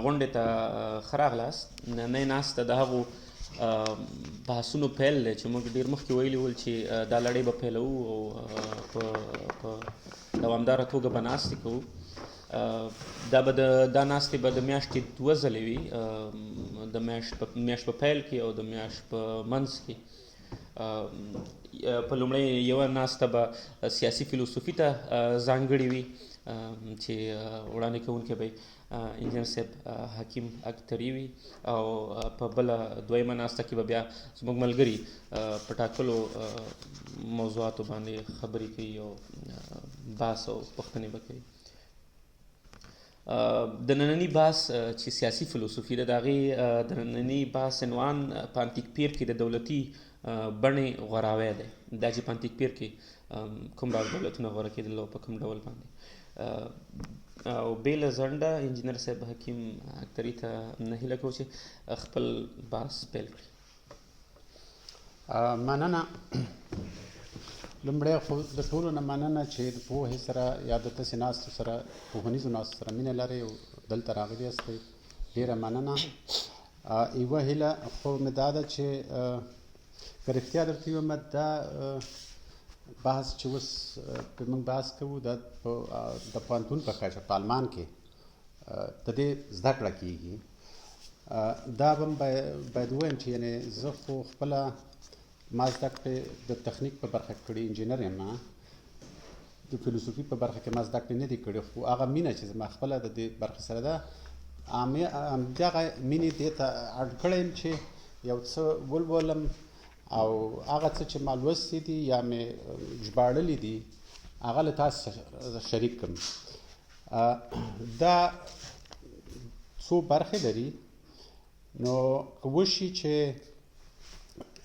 غونډې ته ښه راغلاست. نننۍ ناسته د هغو بحثونو پیل دی چې موږ ډېر مخکې ویلي ول چې دا لړۍ به پیلوو او په دوامداره توګه به ناستې کوو. دا ناستې به د میاشتې 2 ځلې وي، د میاشت په پیل کې او د میاشت په منځ کې. په لومړی یوه ناسته به سیاسي فلسفي ته ځانګړې وي چې وړاندې کوونکی به انجینر صاحب حکیم اګدري وي، او په بله دویمه ناسته کې به بیا زموږ ملګري په ټاکلو موضوعاتو باندې خبرې کوي او بحث او پوښتنې به کوي. د ننني بحث چې سیاسي فلسفي ده، د هغې د ننني بحث عنوان په انتیک پیر کې د دولتي بڼې غوراوی دی. دا چې په انتیک پیر کې کوم ډول دولتونه غوره کېدل او په کوم ډول باندې. او بې له ځنډه انجینر صاحب حکیم اګدري ته هیله کوو چې خپل بحث پیل کړي. مننه. لومړی خو د ټولو نه مننه چې د پوهې سره یا د تاسې ناستو سره پوهنیزو ناستو سره مینه لرئ او دلته راغلي یاستئ. ډېره مننه. یوه هیله خو مې دا ده چې که رښتیا درته ووایم دا بحث چې اوس پرې موږ بحث کوو دا د پوهنتون په کچه په آلمان کې د دې زده کړه کېږي. دا به باید ووایم چې یعنې زه خو خپله ما زده کړې د تخنیک په برخه کې کړي، انجینر یم، د فلسفي په برخه کې ما زده کړې نه دي کړي، خو هغه مینه چې زما خپله د دې برخې سره ده همدغه مینې دې ته اړ کړی یم چې یو څه ولولم او هغه څه چې ما لوستي دي یا مې ژباړلي دي هغه له تاسو سره شریک کړم. دا څو برخې لري، نو که وشي چې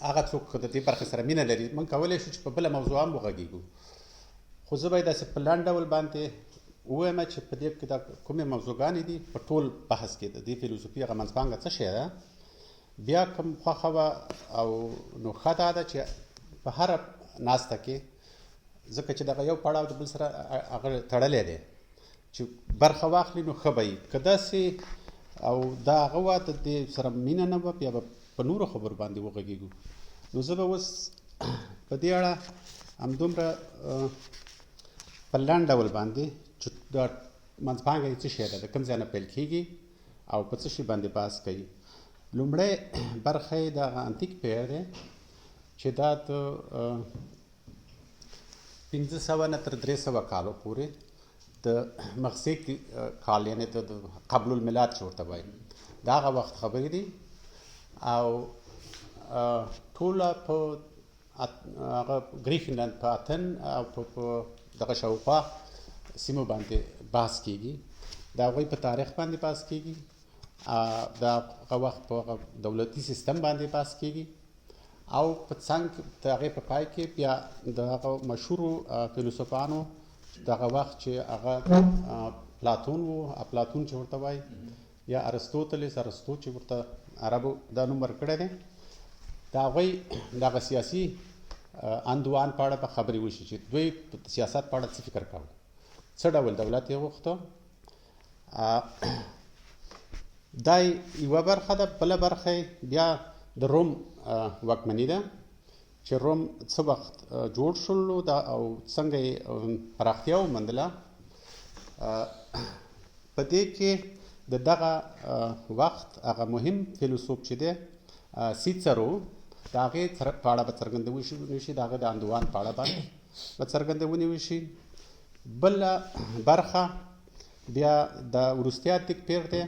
هغه څوک د دې برخې سره مینه لري موږ کولی شو چې په بله موضوع هم وغږېږو. خو زه به یې داسې په لنډ ډول باندې ووایم چې په دې کې دا کومې موضوعګانې دي په ټول بحث کې د دې فلسفي هغه منځپانګه څه شی ده. بیا کوم خوښه وه او نو ښه دا ده چې په هره ناسته کې ځکه چې دغه یو پړاو د بل سره هغه تړلی دی چې برخه واخلي نو ښه به وي. که داسې او دا هغه وه د دې سره مینه نه وه بیا به په نورو خبرو باندې وغږېږو. نو زه به اوس په دې اړه همدومره په لنډ ډول باندې چې دا منځپانګه یې څه شی ده، د کوم ځای نه پیل کېږي او په څه شي باندې بحث کوي. لومړی برخه یې دغه انتیک پیر دی چې دا د 1500 نه تر 300 کالو پورې د مغزي کال یعنې د قبل المیلاد چې ورته وایي د هغه وخت خبرې دي او ټوله په هغه ګریفینلند په اتن او په دغه شاوخوا سیمو باندې بحث کېږي. د هغوی په تاریخ باندې بحث کېږي، د هغه وخت په هغه دولتي سیستم باندې بحث کېږي او په څنګ د هغې په پای کې بیا د هغه مشهورو فیلسوفانو دغه وخت چې هغه پلاتون و، افلاطون چې ورته وایي، یا ارسطوطلس چې ورته عربو دا نوم ورکړی دی، د هغوی دغه سیاسي اندوان په اړه به خبرې وشي چې دوی په سیاست په اړه څه فکر کوي، څه ډول دولت یې غوښته. دا یوه برخه ده. بله برخه بیا د روم واکمني ده چې روم څه وخت جوړ شول او څنګه یې پراختیا وموندله. په دې کې د دغه وخت هغه مهم فیلسوف چې دی سیسرو د هغې په اړه به څرګندونې وشي، د هغې د اندوان په اړه باندې به څرګندونې وشي. بله برخه بیا د وروستي انتیک پیر دی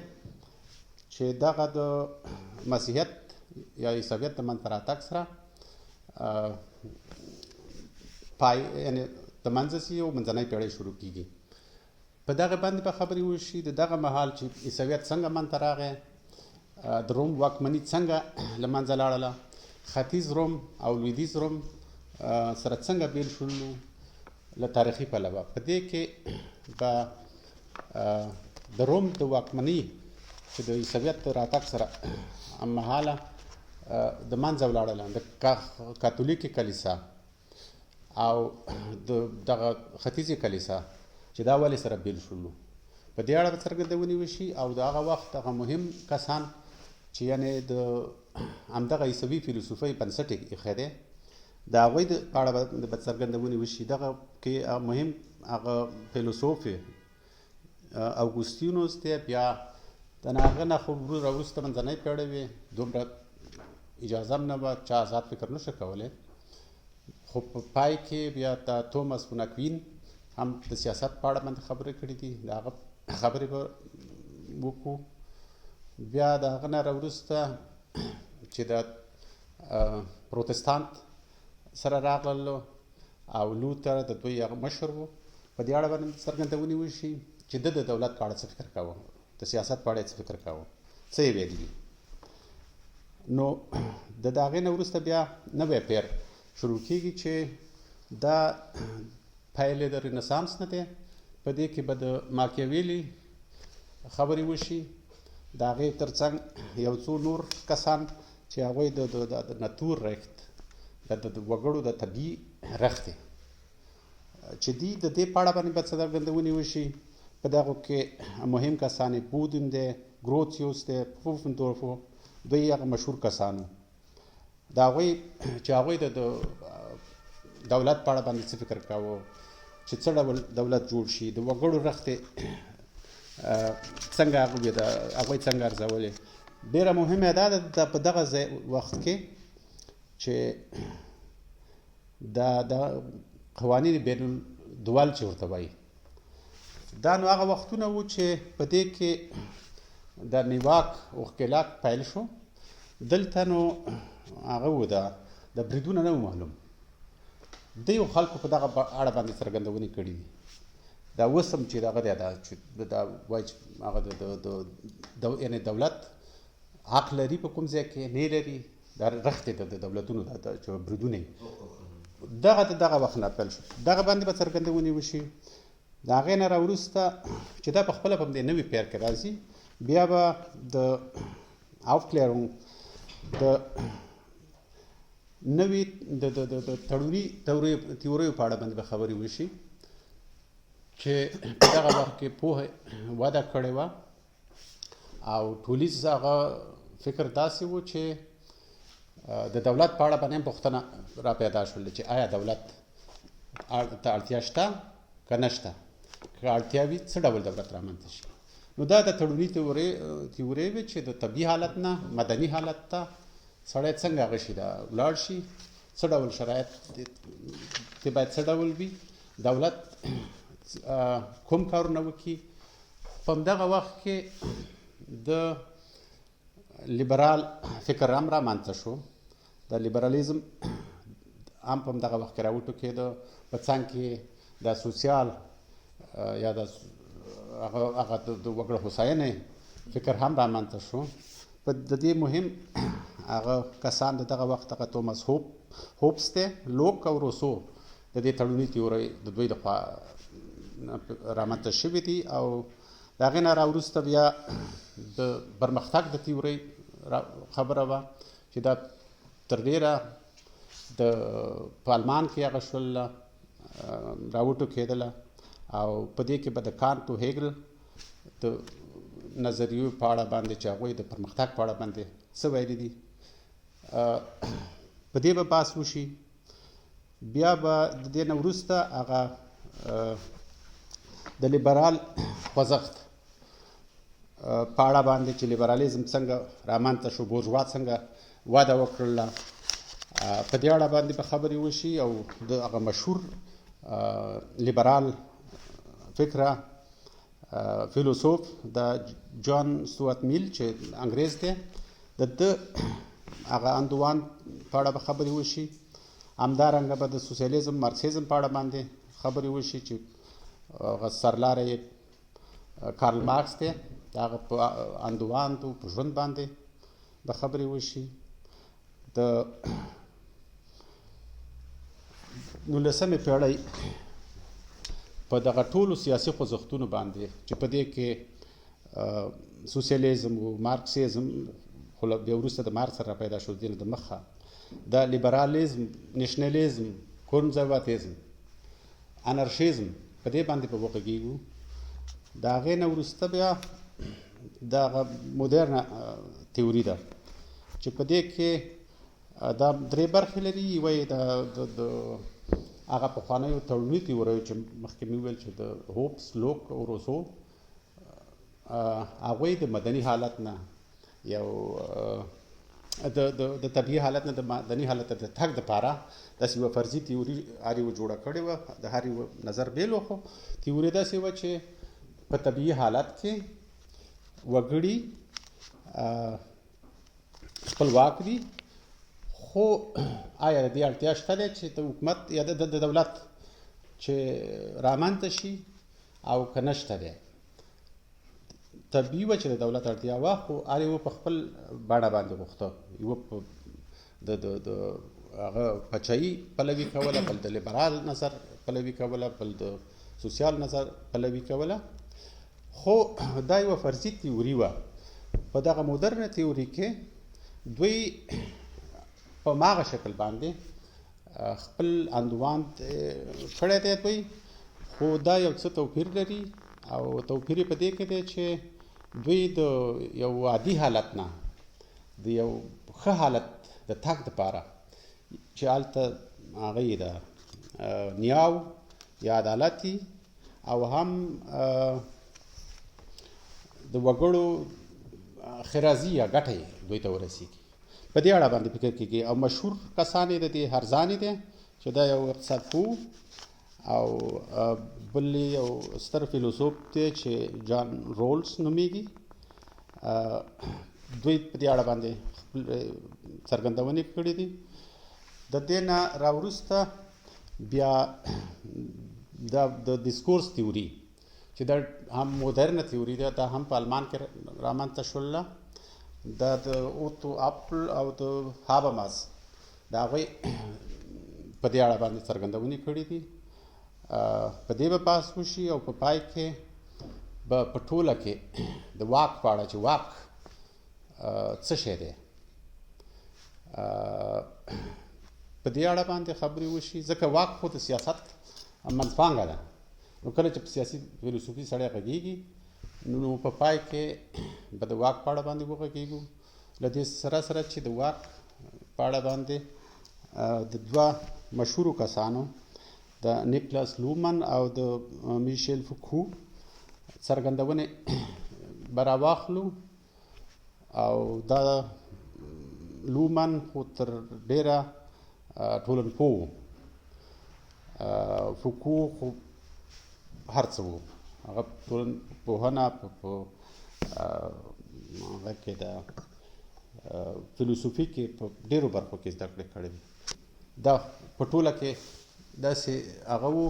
چې دغه د مسیحیت یا عیسویت د منځته راتګ سره یعنې د منځه ځي او منځنۍ پیړۍ شروع کېږي. په دغه باندې به خبرې وشي د دغه مهال چې عیسویت څنګه منځته راغی، د روم واکمني څنګه له منځه لاړله، ختیځ روم او لویدیځ روم سره څنګه بیل شول له تاریخي پلوه. په دې کې به د روم د واکمني چې د عیسویت د راتګ سره هممهاله د منځه ولاړله د کاتولیکي کلیسا او دغه ختیځې کلیسا چې دا ولې سره بیل شولو. په دې اړه به څرګندونې وشي او د هغه وخت هغه مهم کسان چې یعنې د همدغه عیسوي فیلسوفۍ بنسټ یې ایښی دی د هغوی په اړه به څرګندونې وشي. دغه کې مهم هغه فیلسوف اوګوستینوس دی، بیا د هغه نه خو وروسته منځنۍ پېړۍ وې، دومره اجازه هم نه وه، چا آزاد فکر نه شو کولی. خو په پای کې بیا د توماس فوناکوین هم د سیاست په اړه باندې خبرې کړي دي، د هغه خبرې به وکړو. بیا د هغه نه راوروسته چې د پروتستانت سره راغلل او لوتر د دوی هغه مشر و، په دې اړه باندې څرګندونې وشي چې د دولت په اړه څه فکر کاوه، د سیاست په اړه څه فکر کاوه، څه یې ویلي دي. نو د هغې نه وروسته بیا نوی پیر شروع کېږي چې دا پایلې د رنسانس نه دی. په دې کې به د ماکیاویلي خبرې وشي، د هغې تر څنګ یو څو نور کسان چې هغوی د ناتور ریخت د وګړو د طبیعي رخت دی چې دی د دې په اړه باندې به څرګندونې وشي. په دغو کې مهم کسان یې بودن دی، ګروتیوس دی، پوفندورفو، دوی هغه مشهور کسان وو. د هغوی چې هغوی د دولت په اړه باندې څه فکر کاوه، چې څه ډول دولت جوړ شي، د وګړو رخت څنګه هغوی څنګه ارزولې. ډېره مهمه دا ده په دغه وخت کې چې د قوانین بین الدول چې ورته وایي، دا نو هغه وختونه وو چې په دې کې د نیواک او ښکېلاک پیل شو. دلته نو هغه و د بریدونه نه و معلوم، دیو خلکو په دغه اړه باندې څرګندونې کړي دي. دا اوس هم چې دغه دی چې دا وایي چې هغه یعنې دولت حق لري په کوم ځای کې نه لري، دا رخت د دولتونو چې بریدونه دغه وخت نه پیل شو. دغه باندې به څرګندونې وشي. د هغې نه راوروسته چې دا په خپله په همدې نوي پیر کې راځي، بیا به د aufklärung د نوي د تړوني تیوریو په اړه باندې به خبرې وشي چې په دغه وخت کې پوهه وده کړې وه او ټولیز هغه فکر داسې و چې د دولت په اړه باندې هم پوښتنه را پیدا شول چې آیا دولت ته اړتیا شته که نه شته، که اړتیا وي څه ډول دولت رامنځته شي. نو دا د تړوني تیورۍ وې چې د طبیعي حالت نه مدني حالت ته سړی څنګه هغه شي دا ولاړ شي، څه ډول شرایط کې باید څه ډول وي، دولت کوم کارونه وکړي. په همدغه وخت کې د لیبرال فکر هم رامنځته شو. د لیبرالیزم هم په همدغه وخت کې راوټوکېده. په څنګ کې د سوسیال یا د هغه د وګړو هوساینې فکر هم رامنځته شو. په د دې مهم هغه کسان د دغه وخت هغه توماس هوبس دی، لوک او روسو د دې تړوني تیورۍ د دوی لخوا رامنځته شوي دي. او د هغې نه راوروسته بیا د پرمختګ د تیورۍ خبره وه چې دا تر ډېره د په المان کې هغه شول راوټوکېدله او په دې کې به د کانت او هیګل د نظریو په اړه باندې چې هغوی د پرمختګ په اړه باندې څه ویلي دي په دې به بحث وشي. بیا به د دې نه وروسته هغه د لیبرال خوځښت په اړه باندې چې لیبرالیزم څنګه رامنځته شو، بورژوا څنګه وده وکړله، په دې اړه باندې به خبرې وشي. او د هغه مشهور لیبرال فکره فیلسوف د جان سټوارت میل چې انګریز دی، د هغه اندوان په اړه به خبرې وشي. همدارنګه به د سوسیالیزم مارکسیزم په اړه باندې خبرې وشي چې هغه سرلاری کارل مارکس دی، د هغه په اندوانو په ژوند باندې به خبرې وشي. د 19مې پېړۍ په دغه ټولو سیاسي خوځښتونو باندې چې په دې کې سوسیالیزم او مارکسیزم خو بیا وروسته د مارکس سره پیدا شو، دې نه د مخه د لیبرالیزم، نیشنلیزم، کنزرواتیزم، انارشیزم په دې باندې به وغږېږو. د هغې نه وروسته بیا دغه مدرنه تیوري ده چې په دې کې دا درې برخې لري. یوه یې د هغه پخوانیو تړوني تیوریو چې مخکې مې وویل چې د هوبس، لوک او روسو هغوی د مدني حالت نه یو د طبیعي حالت نه د مدني حالت ته د تګ دپاره داسې یوه فرضي تیوري هر یو جوړه کړې وه. د هر یو نظر بیل و، خو تیوري داسې وه چې په طبیعي حالت کې وګړي خپلواک دي، خو آیا د دې اړتیا شته دی چې د حکومت یا د دولت چې رامنځته شي او که نشته دی؟ طبیعي وه چې د دولت اړتیا وه، خو هر یو په خپل بڼه باندې غوښته. یوه د هغه پچایي پلوي کوله، بل د لیبرال نظر پلوي کوله، بل د سوسیال نظر پلوي کوله. خو دا یوه فرضي تیوري وه. په دغه مدرنه تیوري کې دوی په ماغه شکل باندې خپل اندوان کړی دی دوی، خو دا یو څه توپیر لري. او توپیر په دې کې دی چې دوی د یو عادي حالت نه د یو ښه حالت د تګ دپاره چې هلته هغه یې ده نیاو یا عدالتي او هم د وګړو خرازي یا ګټه دوی ته ورسیږي، په دې اړه باندې فکر کېږي. او مشهور کسان یې د دې هرزانې دی چې دا یو اقتصاد پوه او بل یو ستر فیلسوف دی چې جان رولز نومیږي. دوی په دې اړه باندې خپل څرګندونې کړې دي. د دې نه راوروسته بیا د ډسکورس تیوري چې دا هم مدرنه تیوري ده، دا هم په آلمان کې رامنځته شوله. دا د اوتو اپل او د هابماس د هغوی په دې اړه باندې څرګندونې کړې دي. په دې به بحث وشي او په پای کې به په ټوله کې د واک په اړه چې واک څه شی دی په دې اړه باندې خبرې وشي، ځکه واک خو د سیاست منځپانګه ده. نو کله چې په سیاسي فیلسوفي سړی غږېږي نو په پای کې به د واک په اړه باندې وغږېږو. له دې سره سره چې د واک په اړه باندې د دوه مشهورو کسانو د نیکلاس لومن او د میشیل فوکو څرګندونې به راواخلو. او دا لومن خو تر ډېره ټولنپوه، فوکو خو هر څه وو، هغه ټولنپوهنه په هغه کې د فیلسوفي کې په ډېرو برخو کې زده کړې کړې دي. دا په ټوله کې داسې هغه وو،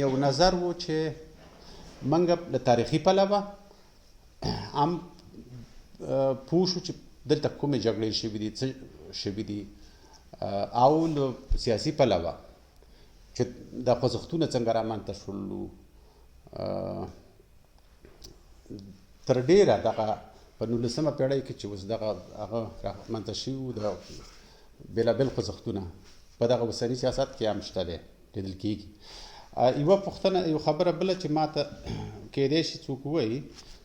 یو نظر وو چې موږ له تاریخي پلوه هم پوه شو چې دلته کومې جګړې شوي دي، څه شوي دي، او له سیاسي پلوه چې دا خوځښتونه څنګه رامنځته شول. تر ډېره دغه په 19مه پېړۍ کې چې اوس دغه هغه رامنځته شوي وو د بېلابېل خوځښتونه په دغه اوسني سیاست کې هم شته دی، لیدل کېږي. یوه پوښتنه، یو خبره بله چې ما ته کېدی شي څوک ووایي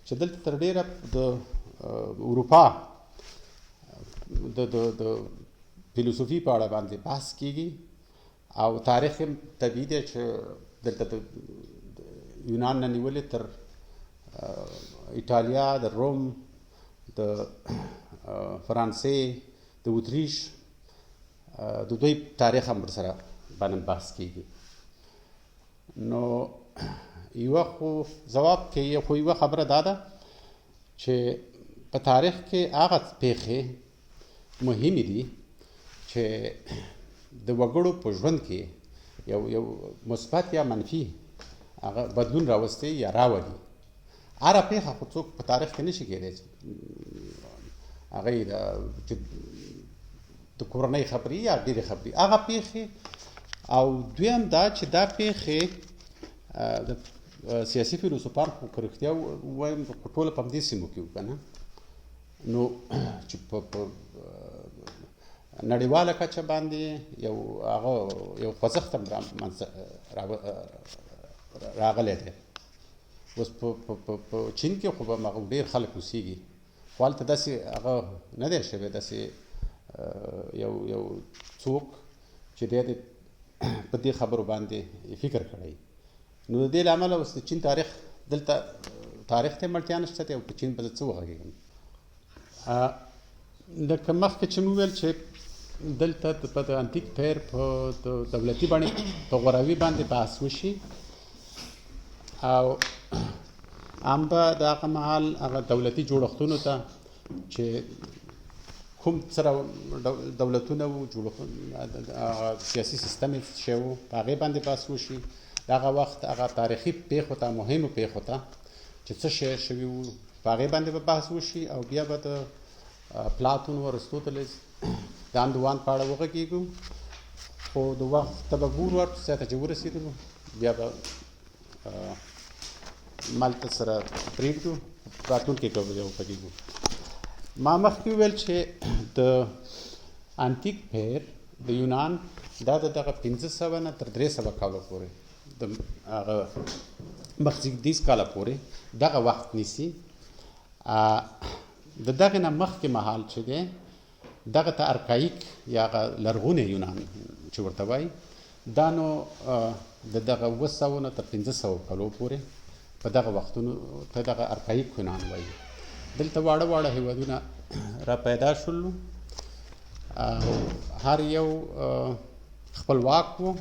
چې دلته تر ډېره د اروپا د فیلسوفي په اړه باندې بحث کېږي او تاریخ هم طبیعي دی چې دلته د یونان نه نیولې تر ایټالیا، د روم، د فرانسې، د اتریش، د دوی تاریخ هم ورسره باندې بحث کېږي. نو یوه خو ځواب کې خو یوه خبره دا ده چې په تاریخ کې هغه پیښې مهمې دي چې د وګړو په ژوند کې یو مثبت یا منفي هغه بدلون راوستي یا راولي. هره پیښه خو څوک په تاریخ کې نشي کېدی چې هغه د کورنۍ خبرې یا ډېرې خبرې هغه پیښې. او دویم دا چې دا پیښې د سیاسي فیلسوفان خو که رښتیا ووایم په ټوله په همدې سیمو کې وو که نه، نو چې په نړیواله کچه باندې یو خوځښت هم راغلی دی اوس په چین کې خو به هغه ډېر خلک اوسېږي خو هلته داسې هغه نه دی شوی داسې یو څوک چې دی په دې خبرو باندې فکر کړی نو د دې له امله اوس د چین تاریخ دلته تاریخ ته مړتیا نشته دی او په چین به زه څه وغږېږم لکه مخکې چې مو ویل چې دلته په د انتیک پیر په دولتي باندې په غوراوي باندې بحث وشي او هم به د هغه مهال هغه دولتي جوړښتونو ته چې کوم سره دولتونه وو سیاسي سیستم یې شی وو په هغې باندې بحث وشي د هغه وخت هغه تاریخي پېښو ته مهمو پېښو ته چې څه شی شوي وو په هغې باندې به بحث وشي او بیا به د پلاتون و ارسطوطلس د اندوان په اړه وغږېږو خو د وخت ته به ګورو هر څه ته چې ورسېدلو بیا به مالته سره پرېږدو راتلونکي کې به وغږېږو ما مخکې وویل چې د انتیک پیر د یونان دا د دغه 500 نه تر 300 کاله پورې د هغه مخزېږدیز کاله پورې دغه وخت نیسي د دغه نه مخکې مهال چې دی دغه ته ارکایک یا لرغونی یونان چې ورته وایي دا نو د دغه 200 نه تر 500 کالو پورې په دغه وختونو ته دغه ارکایک یونان وایي دلته واړه واړه هیوادونه را پیدا شول هر یو خپلواک و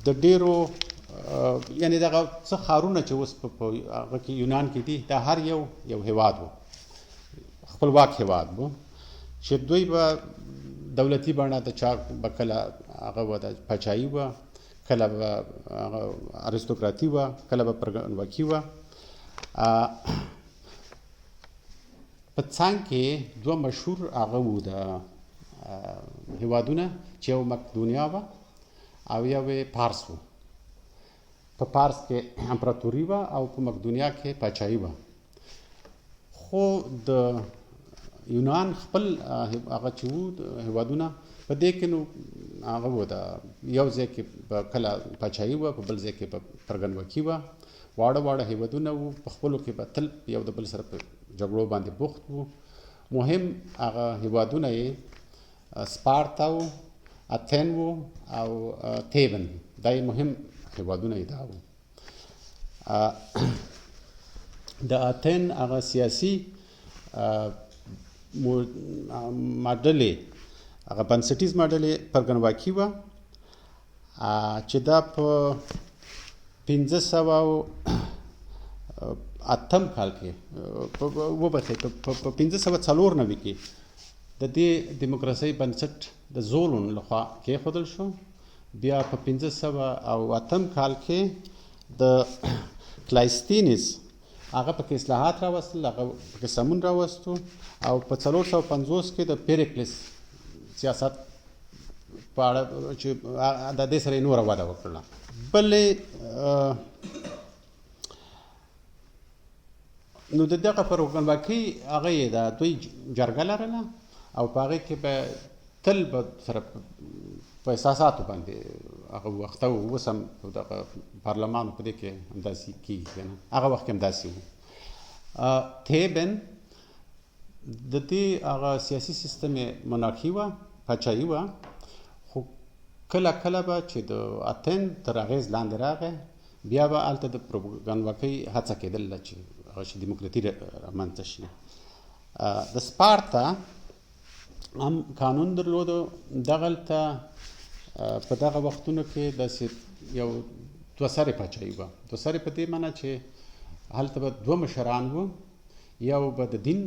د ډیرو یعنی دغه څه ښارونه چې اوس په هغه کې یونان کې دي دا هر یو هیواد و خپلواک هیواد و چې دوی به دولتي بڼه د چا به کله هغه وه د پاچایي وه کله به ارستوکراتي وه کله به پرګنواکي وه په څنګ کې دوه مشهور هغه وو د هیوادونه چې یو مقدونیا وه او یو پارس و په پارس کې امپراتوري وه او په مقدونیا کې پاچایي وه خو د یونان خپل هغه چې وو هیوادونه په دې کې نو هغه وو د یو ځای کې به کله پاچایي وه په بل ځای کې به پرګنواکي وه واړه واړه هیوادونه وو په خپلو کې به تل یو د بل سره په جګړو باندې بوخت وو مهم هغه هیوادونه یې سپارتا وو اتین وو او تیبن دا یې مهم هیوادونه یې دا وو د اتین هغه سیاسي ماډلې هغه بنسټیز ماډلې پرګنواکي وه چې دا په 508 کال کې وبخښئ په 594 کې د دې دیموکراسۍ بنسټ د زولون لخوا کېښودل شو بیا په 508 کال کې د کلایستینز هغه پکې اصلاحات راوستل هغه پکې سمون راوستو او په 450 کې د پیریکلس سیاست په اړه چې د دې سره نوره وده وکړله بلې نو د دغه پرګنواکۍ هغه یې د دوی جرګه لرله او په هغې کې به تل به سره په احساساتو باندې هغه وخته و اوس هم دغه پارلمان په دې کې همداسې کېږي که نه هغه وخت کې همداسې و تیبن د دې هغه سیاسي سیستم یې مناکي وه پاچایي وه خو کله کله به چې د اتین تر اغېز لاندې راغی بیا به هلته د پروګنواکۍ هڅه کېدله چې هغه چې دیموکراتي رامنځته شي د سپارتا هم قانون درلودو دغلته په دغه وختونو کې داسې یو دوه سرې پاچایي وه دوه سرې په دې معنی چې هلته به دوه مشران وو یو به د دین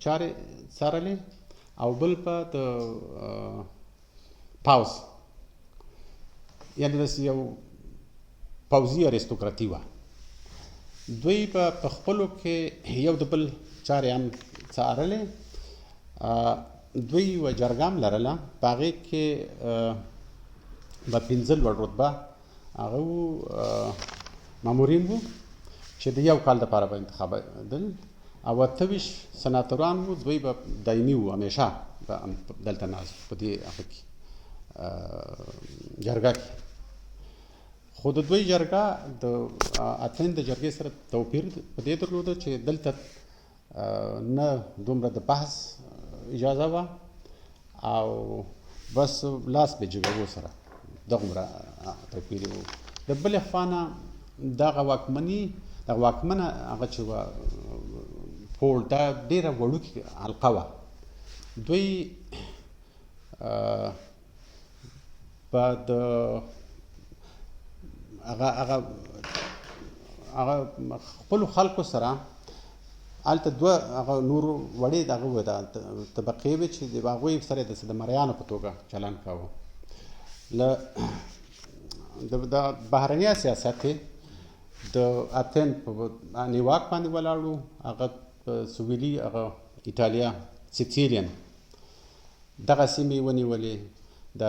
چارې څارلې او بل به د پاوز یعنې داسې یو پوځي اریستوکراتي وه دوی به په خپلو کې یو د بل چارې هم څارلې دوی یوه جرګه هم لرله په هغې کې به 15 لوړ رتبه هغه وو مامورین وو چې د یو کال دپاره به انتخابېدل او 28 سناتوران وو دوی به دایمي وو همیشه به دلته ناست په دې هغه کې جرګه کې خو د دوی جرګه د اتین د جرګې سره توپیر په دې درلوده چې دلته نه دومره د بحث اجازه وه او بس لاس به جګو سره دغومره توپیر و د بلې خوا نه دغه واکمنه هغه چې وه پول دا ډېره وړوکې حلقه وه دوی په د هغه خپلو خلکو سره هلته دوه هغه نورو وړې دغه وه د طبقې وې چې د هغوی سره د مریانو په توګه چلند کاوه د بهرنیه سیاست د اتین په نیواک باندې ولاړ و هغه په سویلي هغه ایټالیا سیسیلین دغه سیمې ونیولې د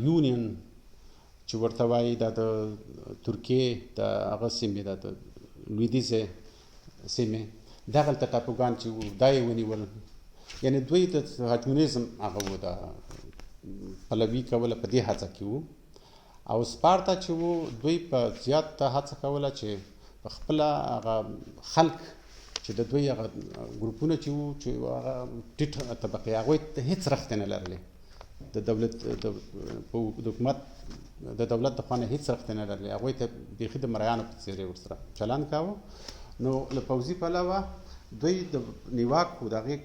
یونین چې ورته وایي دا د ترکیې د هغه سیمې دا د لویدیځې سیمې دغلته ټاپوګان چې وو دا یې ونیول یعنې دوی د هجمونیزم هغه وو د پلوي کوله په دې هڅه کې وو او سپارتا چې وو دوی په زیاته هڅه کوله چې په خپله هغه خلک چې د دوی هغه ګروپونه چې وو چې هغه ټیټ طبقې هغوی ته هېڅ رخت نه لرلې د دولت د حکومت د دولت د خوا نه هېڅ رخت نه لرلې هغوی ته بیخي د مریانو په څېر ورسره چلند کاوه نو له پوځي پلوه دوی د نیواک و د هغې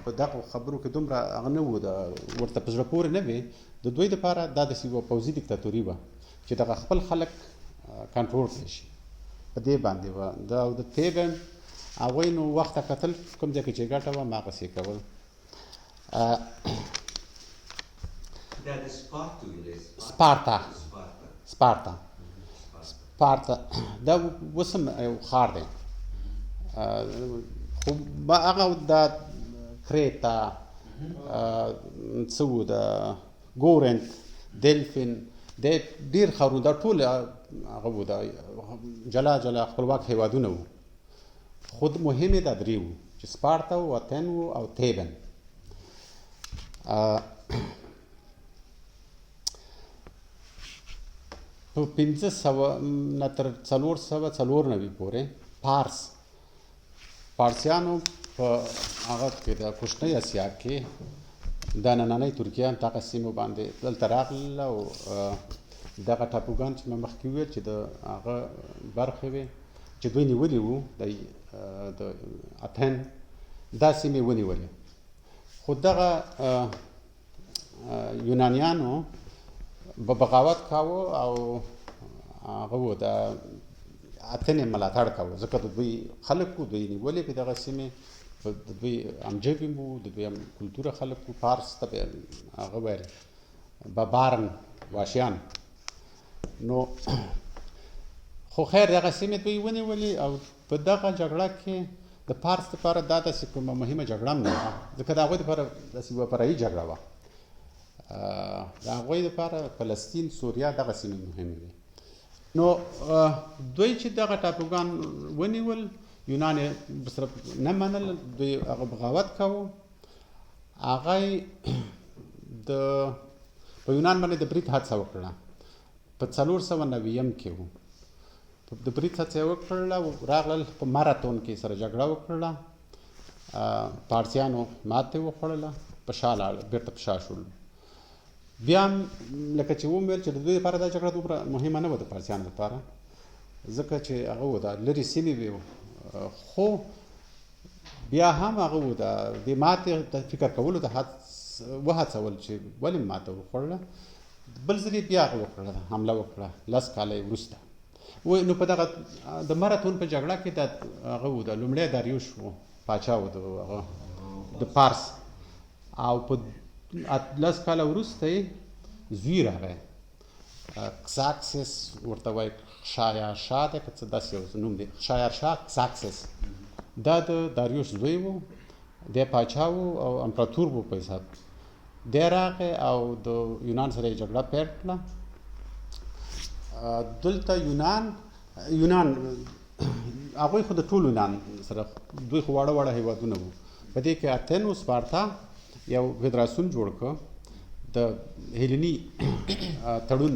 په دغو خبرو کې دومره هغه نه وو ورته په زړه پورې نه وې د دوی دپاره دا داسې یوه پوځي دیکتاتوري وه چې دغه خپل خلک کنټرول کړی شي په دې باندې وه او د تیبن هغوی نو وخته کتل کوم ځای کې چې ګټه وه هماغسې یې کول سپارتا دا اوس هم یو ښار دی خو هغه د کریتا څه وو د ګورنت دلفین د ډېر ښارونه دا ټول هغه وو د جلا جلا خپلواک هیوادونه وو خو مهمې دا درې وو چې سپارتا وو اتین وو او تیبن په 1500 نه تر 494 پورې پارسیانو په هغه کې د کوچنۍ اسیا کې د نننۍ ترکیه دغه سیمو باندې دلته راغلل او دغه ټاپوګان چې مې مخکې وویل چې د هغه برخې وې چې دوی نیولي وو د اتین دا سیمې ونیولې خو دغه یونانیانو بغاوت کاوه او هغه وو د اتین یې ملاتړ کاوه ځکه د دوی خلک وو دوی نیولې په دغه سیمې د دوی امجبي وو د دوی کلتوره خلک وو پارس ته به هغه ویل بابارن واشیان نو خو خیر دغه سیمې دوی ونیولې او په دغه جګړه کې د پارس لپاره دا داسې کومه مهمه جګړه هم نه وه ځکه د هغوی لپاره داسې یوه فرعي جګړه وه د هغوی لپاره فلسطین سوریه دغه سیمې مهمې وې نو دوی چې دغه ټاپوګان ونیول یونان یې صرف نه منل دوی هغه بغاوت کاوه هغه په یونان باندې د برید هڅه وکړه په 490 کې وو د برید هڅه یې وکړله راغلل په ماراتون کې سره جګړه وکړله پارسیانو ماتې وخوړله په شا لاړل بېرته په شا شول بیا هم لکه چې ومویل چې د دوی لپاره دا جګړه دومره مهمه نه وه د پارسیانو لپاره ځکه چې هغه وو دا لرې سیمې وې خو بیا هم هغه وو د دې ماتې د فکر کولو د وهڅول چې ولې ماته وخوړله بل ځل یې بیا هغه وکړله حمله وکړه 10 کاله یې وروسته نو په دغه د ماراتون په جګړه کې د هغه وو د لومړی داریوش وو پاچا وو د پارس او په 10 کاله وروسته یې زوی راغی کساکسس ورته وایي شایرشاه دی که څه داسې یو نوم دی شایرشاه کساکسس دا د داریوش زوی وو دی پاچا وو او امپراتور وو په حساب دی راغی او د یونان سره یې جګړه پیل کړه دلته یونان هغوی خو د ټول یونان سره دوی خو واړه واړه هیوادونه وو په دې کې اتین و سپارتا یو فدراسیون جوړ کړ د هیلیني تړون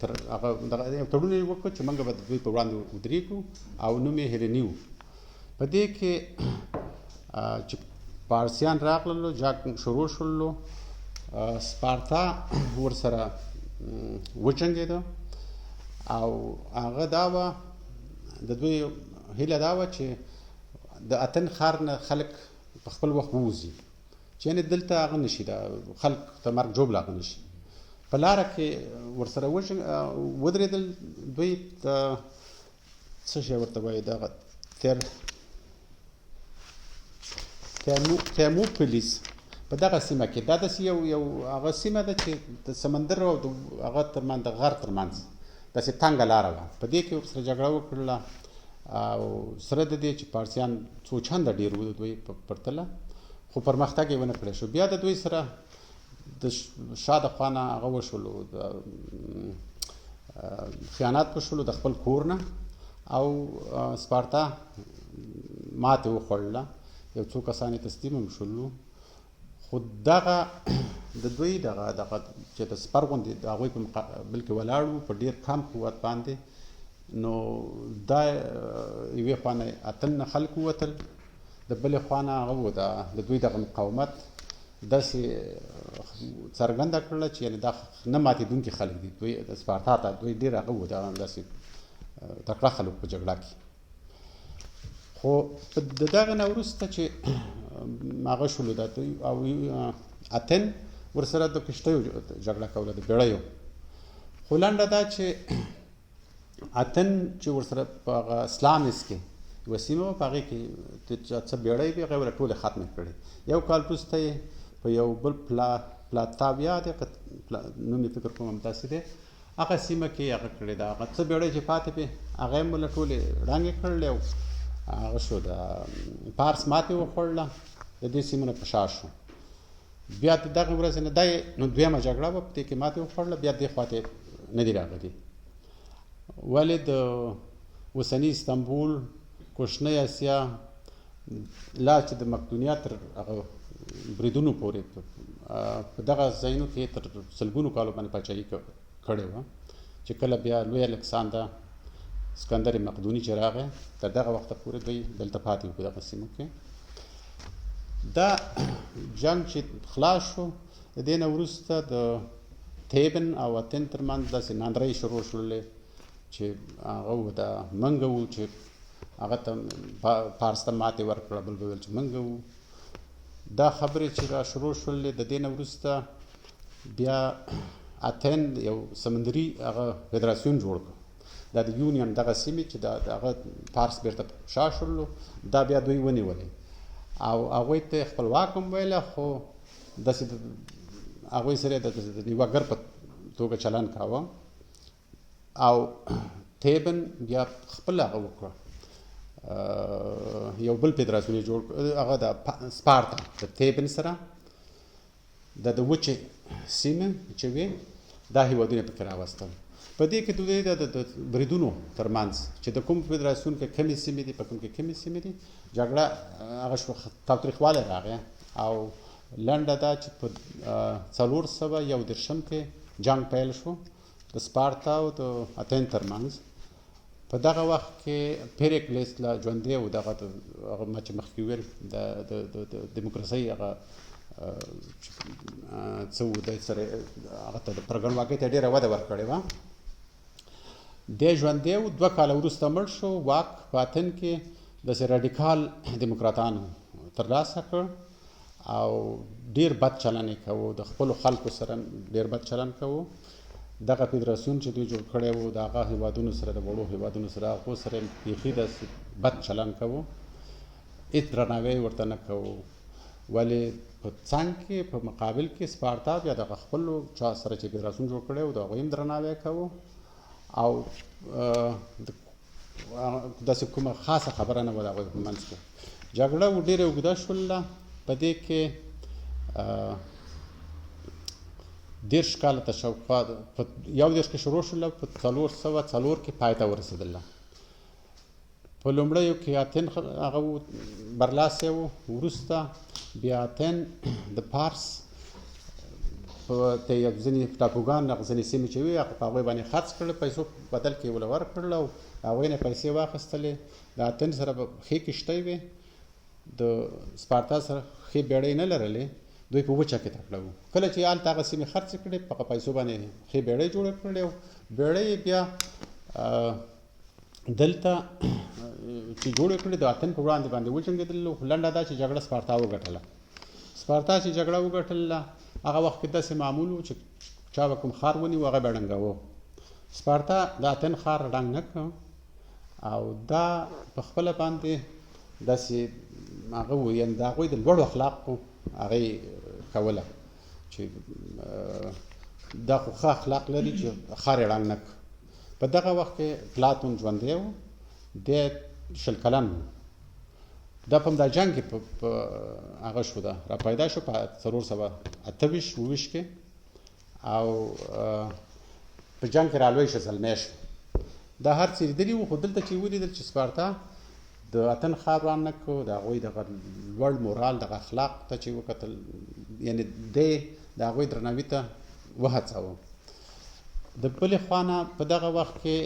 تر هغه دغه تړون یې وکړ چې موږ به د دوی په وړاندې ودرېږو او نوم یې هیلني و. په دې کې چې پارسیان راغللو جنګ شروع شولو سپارتا ورسره وجنګېده او هغه دا وه د دوی هیله دا وه چې د اتن ښار نه خلک په خپل وخت ووځي چې یعنې دلته هغه نه شي د خلک ته مرګ ژوبله هغه نه شي. په لاره کې ورسره ودرېدل دوی ته څه شی ورته وایي دغه تیموپولیس په دغه سیمه کې دا داسې یو هغه سیمه ده چې د سمندر او هغه ترمنځ د غر ترمنځ داسې تنګه لاره وه. په دې کې ورسره جګړه وکړله او سره د دې چې پارسیان څو چنده ډېر وو د دوی په پرتله خو پرمختګ یې ونه کړی شو. بیا د دوی سره د شا د خوا نه هغه وشولو د خیانات وشولو د خپل کور نه او سپارتا ماتې وخوړله. یو څو کسان یې تسلیم هم شولو خو دغه د دوی دغه چې د سپر غوندې د هغوی په مقابل کې ولاړ وو په ډېر کم قوت باندې نو دا یوې خوا نه اتن نه خلک ووتل د بلې خوا نه هغه و د دوی دغه مقاومت داسې څرګنده کړله چې یعنې دا نه ماتېدونکي خلک دي. دوی د سپارتا ته دوی ډېر هغه و داسې تکړه خلک په جګړه کې. خو د دغه نه وروسته چې هغه شولو د دوی او اتن ورسره د کشتیو جګړه کوله د بېړیو. خو لنډه دا چې اتن چې ورسره په هغه اسلامس کې یوه سیمه وه په هغې کې څه بېړۍ وې هغې ورته ټولې ختمې کړې. یو کال وروسته یې په یو بل پلاتاویا دی نوم یې فکر کوم همداسې دی هغه سیمه کې هغه کړې ده. هغه څه بېړۍ چې پاتې وې هغه یې موږ ټولې ړنګې کړلې او هغه شو د پارس ماتې وخوړله د دې سیمو نه په شا شو. بیا د دغې ورځې نه دا یې نو دویمه جګړه وه په دې کې ماتې وخوړله. بیا دې خوا ته نه دي راغلي ولې د اوسني استانبول کوشنۍ اسیا لا چې د مقدونیا تر هغه بریدونو پورې په دغه ځایونو کې تر سلګونو کالو باندې پاچاهي کړې وه چې کله بیا لوی الکساندر اسکندر مقدوني چې راغی تر دغه وخته پورې دوی دلته پاتې وو په دغه سیمو کې. دا جنګ چې خلاص شو د دې نه وروسته د تیبن او اتن ترمنځ داسې ناندرۍ شروع شولې چې هغه و د منګه وو چې هغه ته پارس ته ماتې ورکړه بل به ویل چې منګه وو. دا خبرې چې را شروع شولې د دې نه وروسته بیا اتن یو سمندري هغه فدراسیون جوړ کړ دا د یونین دغه سیمې چې هغه پارس بیرته شا شولو دا بیا دوی ونیولې او هغوی ته خپلواک هم ویله خو داسې هغوی سره د نیوګر په توګه چلند کاوه او تیبن بیا خپل هغه وکړه یو بل فدراسیون جوړ هغه د سپارتا د تیبن سره د وچې سیمې چې وې دا هېوادونه پکې راوستل. په دې کې دوی د بریدونو ترمنځ چې د کوم فدراسیون کې کمې سیمې دي په کوم کې کمې سیمې دي جګړه هغه شو تاوتریخوالی راغی او لنډه دا چې په 431 کې جنګ پیل شو د سپارتا او د اتین ترمنځ. په دغه وخت کې پیریکلیس لا ژوندی و دغه ما چې مخکې ویل د دیموکراسۍ هغه څه و دی سره هغه ته د پرګنواکۍ ته ډېره وده ورکړې وه. دی ژوندی و 2 کاله وروسته مړ شو. واک په اتن کې داسې راډیکال دیموکراتانو ترلاسه کړ او ډېر بد چلن یې کوو د خپلو خلکو سره ډېر بد چلن کوو. دغه فدراسیون چې دوی جوړ کړی و د هغه هېوادونو سره د وړو هېوادونو سره هغو سره بیخي داسې بد چلن کوو هېڅ درناوی ورته نه کوو ولې په څنګ کې په مقابل کې سپارتا بیا دغه خپلو چا سره چې فدراسیون جوړ کړی و د هغوی هم درناوی کوو او داسې کومه خاصه خبره نه وه د هغوی په منځ کې. جګړه ډېره اوږده شوله په دې کې 10 کاله ته شاوخوا په 11 کې شروع شوله په 404 کې پای ته ورسېدله. په لومړیو کې اتن هغه برلاسی و وروسته بیا اتن د پارس ته یو ځینې ټاپوګان هغه ځینې سیمې چې وي هغه په هغوی باندې خرڅ کړل پیسو بدل کې ورله ورکړل او هغوی نه پیسې واخیستلې د اتن سره به ښې کښتۍ وې د سپارتا سره ښې بیړۍ نه لرلې دوی په وچه کې تکړه وو کله چې هلته هغه سیمې خرڅې کړې په پیسو باندې ښې بیړۍ جوړه کړلې او بیړۍ بیا دلته چې جوړې کړې د اتن په وړاندې باندې وجنګېدل لنډه دا چې جګړه سپارتا وګټله سپارتا چې جګړه وګټله هغه وخت کې داسې معمول و چې چا به کوم ښار ونیو هغه به ړنګاوه سپارتا د اتن ښار ړنګ نه کړ او دا په خپله باندې داسې هغه و یعنې د هغوی د لوړو اخلاقو هغه یې کوله چې دا خو ښه اخلاق لري چې ښار یې ړنګ نه کړ په دغه وخت کې پلاتون ژوندی و دی 20 کلن و دا په همدا جنګ کې هغه شو ده را پیدا شو په 428 کې او په جنګ کې رالوی شه زلمی شو دا هر څه لیدلي وو خو دلته چې ولیدل چې سپارتا د اتن ښار وران نه کړو د هغوی دغه لوړ مورال دغه اخلاق ته چې وکتل یعنې دی د هغوی درناوي ته وهڅاوه د بلې خوا نه په دغه وخت کې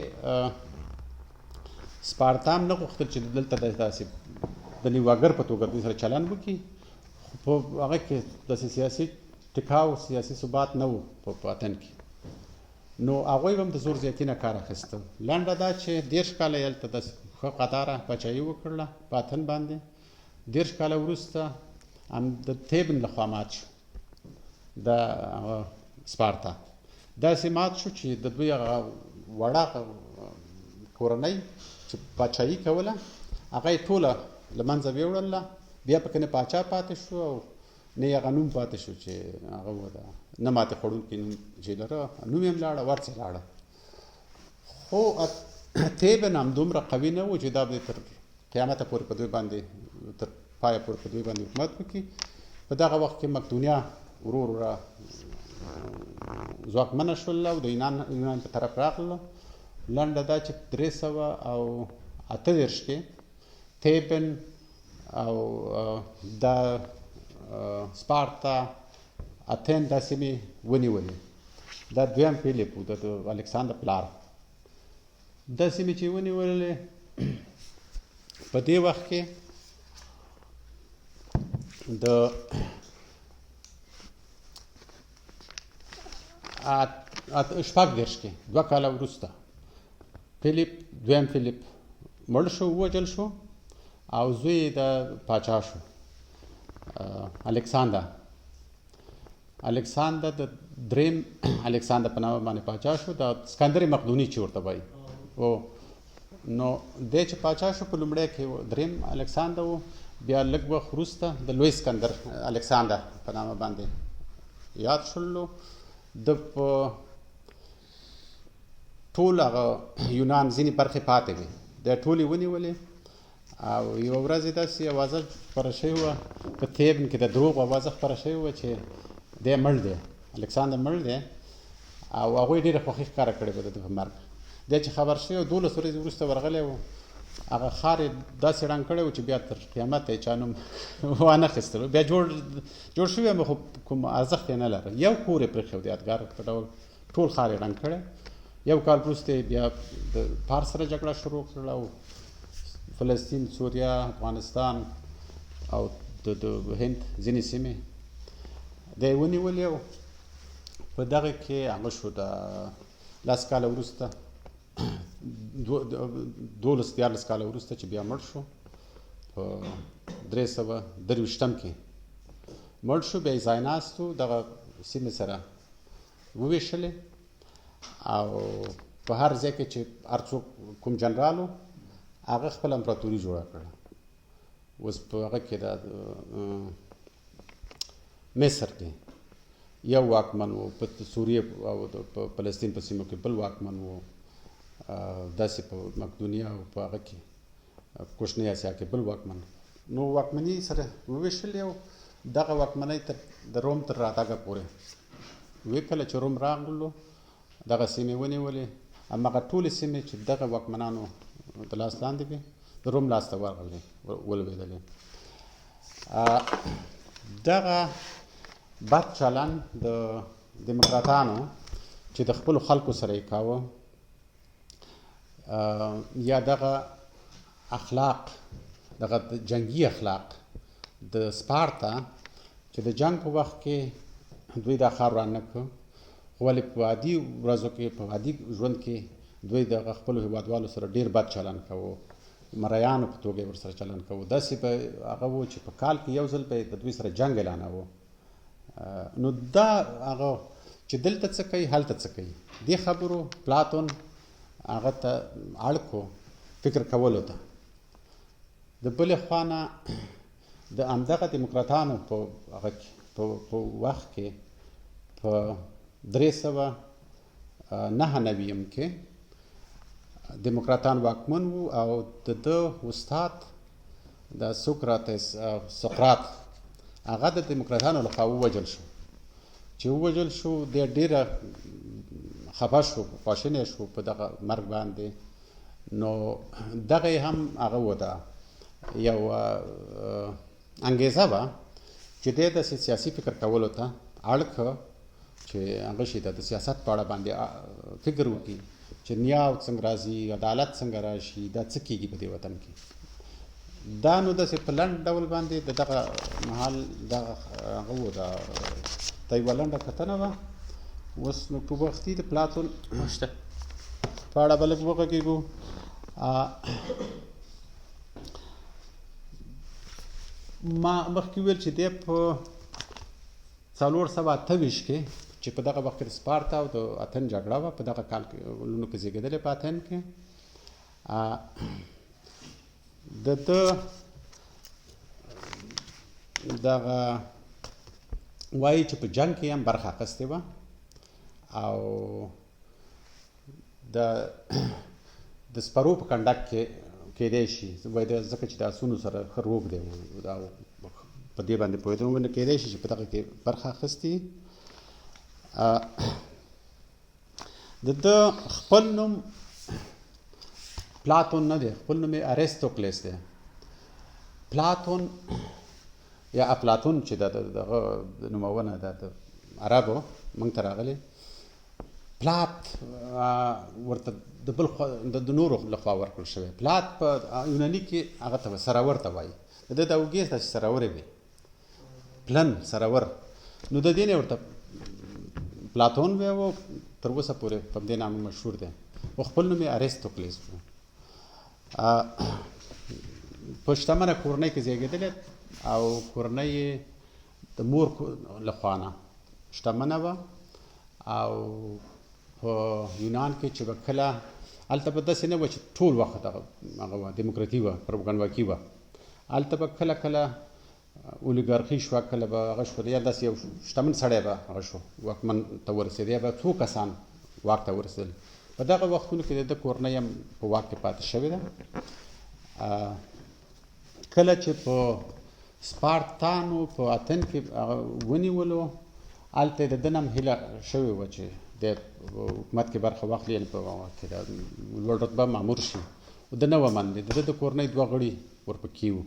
سپارتا هم نه غوښتل چې دلته داسې د نیواګر په توګه دوی سره چلند وکړي خو په هغه کې داسې سیاسي ټکاو سیاسي ثبات نه و په اتن کې نو هغوی به هم د زور زیاتي نه کار اخیسته لنډه دا چې 30 کاله یې هلته داسې ښه قطاره پاچاهي وکړله په اتن باندې 30 کاله وروسته هم د تیبن لخوا مات شو د سپارتا داسې مات شو چې د دوی هغه وړه کورنۍ چې پاچاهي کوله هغه یې ټوله له منځه ویوړله بیا پکې نه پاچا پاتې شو او نه یې هغه نوم پاتې شو چې هغه و ده نه ماتې خوړونکی نوم چې لره نوم یې هم لاړه ورڅې لاړه خو تیبن هم دومره قوي نه و چې دا به تر قیامته پورې په دوی باندې تر پایه پورې په دوی باندې حکومت وکړي په دغه وخت کې مقدونیه ورو ورو را ځواکمنه شول او د یونان په طرف راغله لنډه دا چې 338 کې تیبن او د سپارتا اتن دا سیمې ونیولې دا دویم فیلیپ و د الکساندر پلار دا سیمې چې ونیولې په دې وخت کې د شپږ دېرش کې 2 کاله وروسته دویم فیلیپ مړ شو ووژل شو او زوی د پاچا شو الکساندر د دریم الکساندر په نامه باندې پاچا شو د اسکندر مقدوني چې ورته وایي نو دی چې پاچا شو په لومړی کې دریم الکساندر و بیا لږ وخت وروسته د لوی اسکندر الکساندر په نامه باندې یاد شولو د په ټول هغه یونان ځینې برخې پاتې وې د ټولې ونیولې او یوه ورځ یې داسې اوازه خپره شوې وه په تیبن کې د دروغ اوازه خپره شوې وه چې دی مړ دی الکساندر مړ دی او هغوی ډېره خوښي ښکاره کړې وه د ده په مرګ دی چې خبر شوی و 12 ورځې وروسته ورغلی و هغه ښار یې داسې ړنګ کړی و چې بیا تر قیامته یې چا نوم وانه اخیستلو بیا جوړ شوی یم خو کوم ارزښت یې نه لرل یو کور یې پرېښی و د یادګار په ډول ټول ښار یې ړنګ کړی یو کال وروسته بیا د پارس سره جګړه شروع کړله او فلسطین سوریه افغانستان او د هند ځینې سیمې دی ونیولې او په دغه کې هغه شو د 10 کاله وروسته 12 کاله وروسته چې بیا مړ شو په 323 کې مړ شو بیا یې ځایناستو دغه سیمې سره وویشلې او په هر ځای کې چې هر څوک کوم جنرال و هغه خپل امپراتوري جوړه کړه اوس په هغه کې د مصر کې یو واکمن و په سوریه او په فلسطین په سیمو کې بل واکمن و داسې په مقدونیه او په هغه کې کوشنۍ اسیا کې بل واکمن نو واکمني سره وویشلې او دغه واکمنۍ د روم تر راتګه پورې وی کله چې روم راغلو دغه سیمې ونیولې هماغه ټولې سیمې چې دغه واکمنانو د لاس لاندې وې د روم لاس ته ولوېدلې دغه بد چلند د دیموکراتانو چې د خپلو خلکو سره یې کاوه یا دغه اخلاق دغه جنگي اخلاق د سپارتا چې د جنگ په وخت کې دوی دا ښار وران نه کړ خو ولې په عادي ورځو کې په عادي ژوند کې دوی د خپلو هېوادوالو سره ډېر بد چلند کوو مریانو په توګه ورسره چلند کوو داسې به هغه و چې په کال کې یو ځل به د دوی سره جنګ اعلانوه نو دا هغه چې دلته څه کوي هلته څه کوي دې خبرو پلاتون هغه ته اړ کړو فکر کولو ته د بلې خوا نه د همدغه دیموکراتانو په هغه په وخت کې په 399 کې دیموکراتان واکمن وو او د ده استاد د سقراط هغه د دیموکراتانو لخوا ووژل شو چې ووژل شو د ډېره خفه شو خواشینی شو په دغه مرګ باندې نو دغه هم هغه و ده یو انګیزه وه چې دی داسې سیاسي فکر کولو ته اړ کړه چې هغه شي د سیاست په اړه باندې فکر وکړي چې نیاو څنګه راځي عدالت څنګه راشي دا څه کېږي په دې وطن کې دا نو داسې په لنډ ډول باندې د دغه مهال دغه هغه و دا یوه لنډه کتنه وه اوس نو په وختي د پلاتون په اړه به لږ وغږېږو ما مخکې ویل چې دی په 428 کې چې په دغه وخت کې د سپارتا او د اتن جګړه وه په دغه کال کې لونو کې زیږېدلی په اتن کې د ده دغه وایي چې په جنګ کې هم برخه اخیستې وه او د سپرو په کنډک کې کېدی شي وایي ځکه چې د اسونو سره ښه روږ دی دا په دې باندې پوهېدم نو کېدی شي چې په دغه کې برخه اخیستې د ده خپل نوم پلاتون نه دی خپل نوم یې ارسطوکلس دی پلاتون یا افلاطون چې دغه نومونه ده د عربو موږ ته راغلی پلات ورته د بل د نورو لخوا ورکړل شوی پلات په یوناني کې هغه ته سراور ته وایي د ده د اوږې داسې سراورې وي پلن سراور نو د دې نه ورته پلاتون وی و تر اوسه پورې په دې نامه مشهور دی او خپل نوم یې ارسطوکلس و په شتمنه کورنۍ کې زیږېدلی او کورنۍ یې د مور لخوا نه شتمنه وه او په یونان کې چې به کله هلته به داسې نه وه چې ټول وخت هغه وه دیموکراتي وه پروپاګانواکي وه هلته به کله کله اولیګارخي شوه کله به هغه شوه یا داسې یو شتمن سړی به هغه شو واکمن ته ورسېد یا به څو کسان واک ته ورسېدل په دغه وختونو کې د ده کورنۍ هم په واک کې پاتې شوې ده کله چې په سپارتانو په اتن کې ونیولو هلته د ده نه هم هیله شوې وه چې د حکومت کې برخه واخلي یعنې په کې د لوړ رتبه مامور شي ده نه وه منلې د ده د کورنۍ 2 غړي ورپکې وو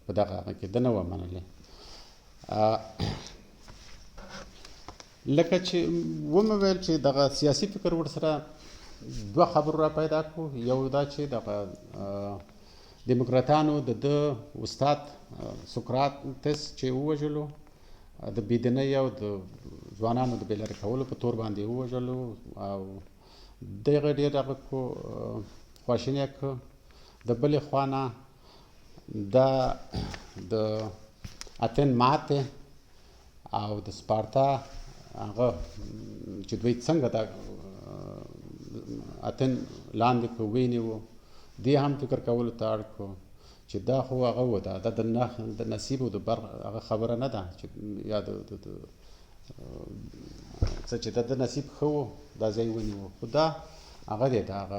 په دغه هغه کې ده نه وه منلې لکه چې ومې ویل چې دغه سیاسي فکر ورسره 2 خبرو را پیدا کړو یو دا چې دغه دیموکراتانو د ده استاد سقراطس چې ووژلو د بېدینۍ او د ځوانانو د بېلارې کولو په تور باندې ووژلو او دغه ډېر هغه کو خواشینی یې کړ د بلې خوا نه دا د اتن ماتې او د سپارتا هغه چې دوی څنګه دا اتن لاندې کړو ونیوو دې هم فکر کولو ته اړ کړو چې دا خو هغه و دا د نصیب او د هغه خبره نه ده چې یا د څه چې د نصیب ښه و دا ځای ونیوه خو دا هغه دی د هغه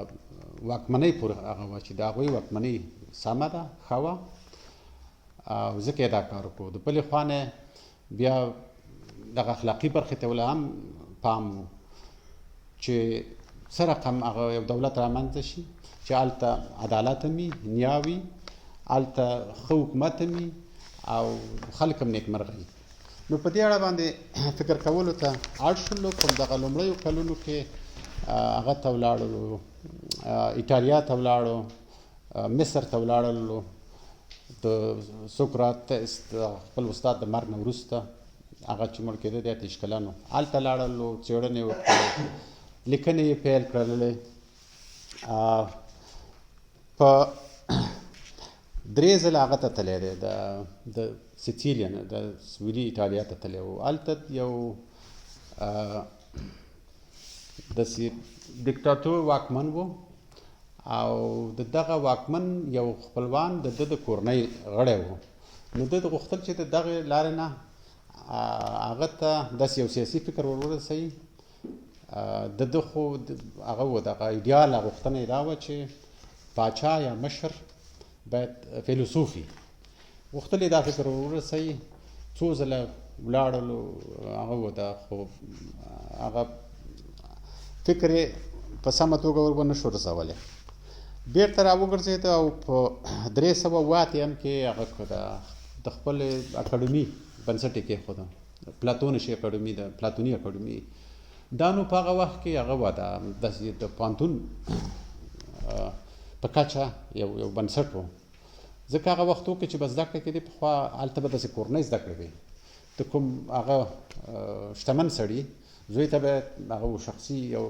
واکمنۍ پورې هغه وه چې د هغوی واکمنۍ سمه ده ښه وه او ځکه یې دا کار وکړو د بلې خوا نه بیا دغه اخلاقي برخې ته ول هم پام و چې څه رقم هغه یو دولت رامنځته شي چې هلته عدالت هم وي نیا وي هلته ښه حکومت هم وي او خلک هم نیکمرغه وي نو په دې اړه باندې فکر کولو ته اړ شولو. کوم دغه لومړیو کلونو کې هغه ته ولاړلو، ایټالیا ته ولاړو، مصر ته ولاړلو، د سقراطس خپل استاد د مرګ نه وروسته هغه چې مړ کېده د 28 کلن و، هلته لاړلو، څېړنې وکړې، لیکنې یې پیل کړلې. په 3 ځله هغه ته تللی دی، د سیسیلیا نه د سویلي ایټالیا ته تللی و. هلته یو داسې دیکتاتور واکمن و او د دغه واکمن یو خپلوان د ده د کورنۍ غړی و. نو ده غوښتل چې د دغې لارې نه هغه ته داسې یو سیاسي فکر ورورسوي. د ده خو هغه و دغه ایډیال غوښتنه یې دا وه چې پاچا یا مشر باید فیلسوفي غوښتل یې دا فکر ورورسوي. څو ځله ولاړلو، هغه و دا خو هغه فکر یې په سمه توګه ور ونه شو رسولی. بیرته را وګرځېد او په 308 کې هغه د خپل اکاډمي بنسټ یې کېښوده، پلاتونشي اکاډمي، د پلاتوني اکاډمي. دا نو په هغه وخت کې هغه وه داسې د پوهنتون په کچه یو بنسټ و، ځکه هغه وختو کې چې به زده کړې کېدې پخوا هلته به داسې کورنۍ زده کړې وې. د کوم هغه شتمن سړي زوی ته به هغه شخصي یو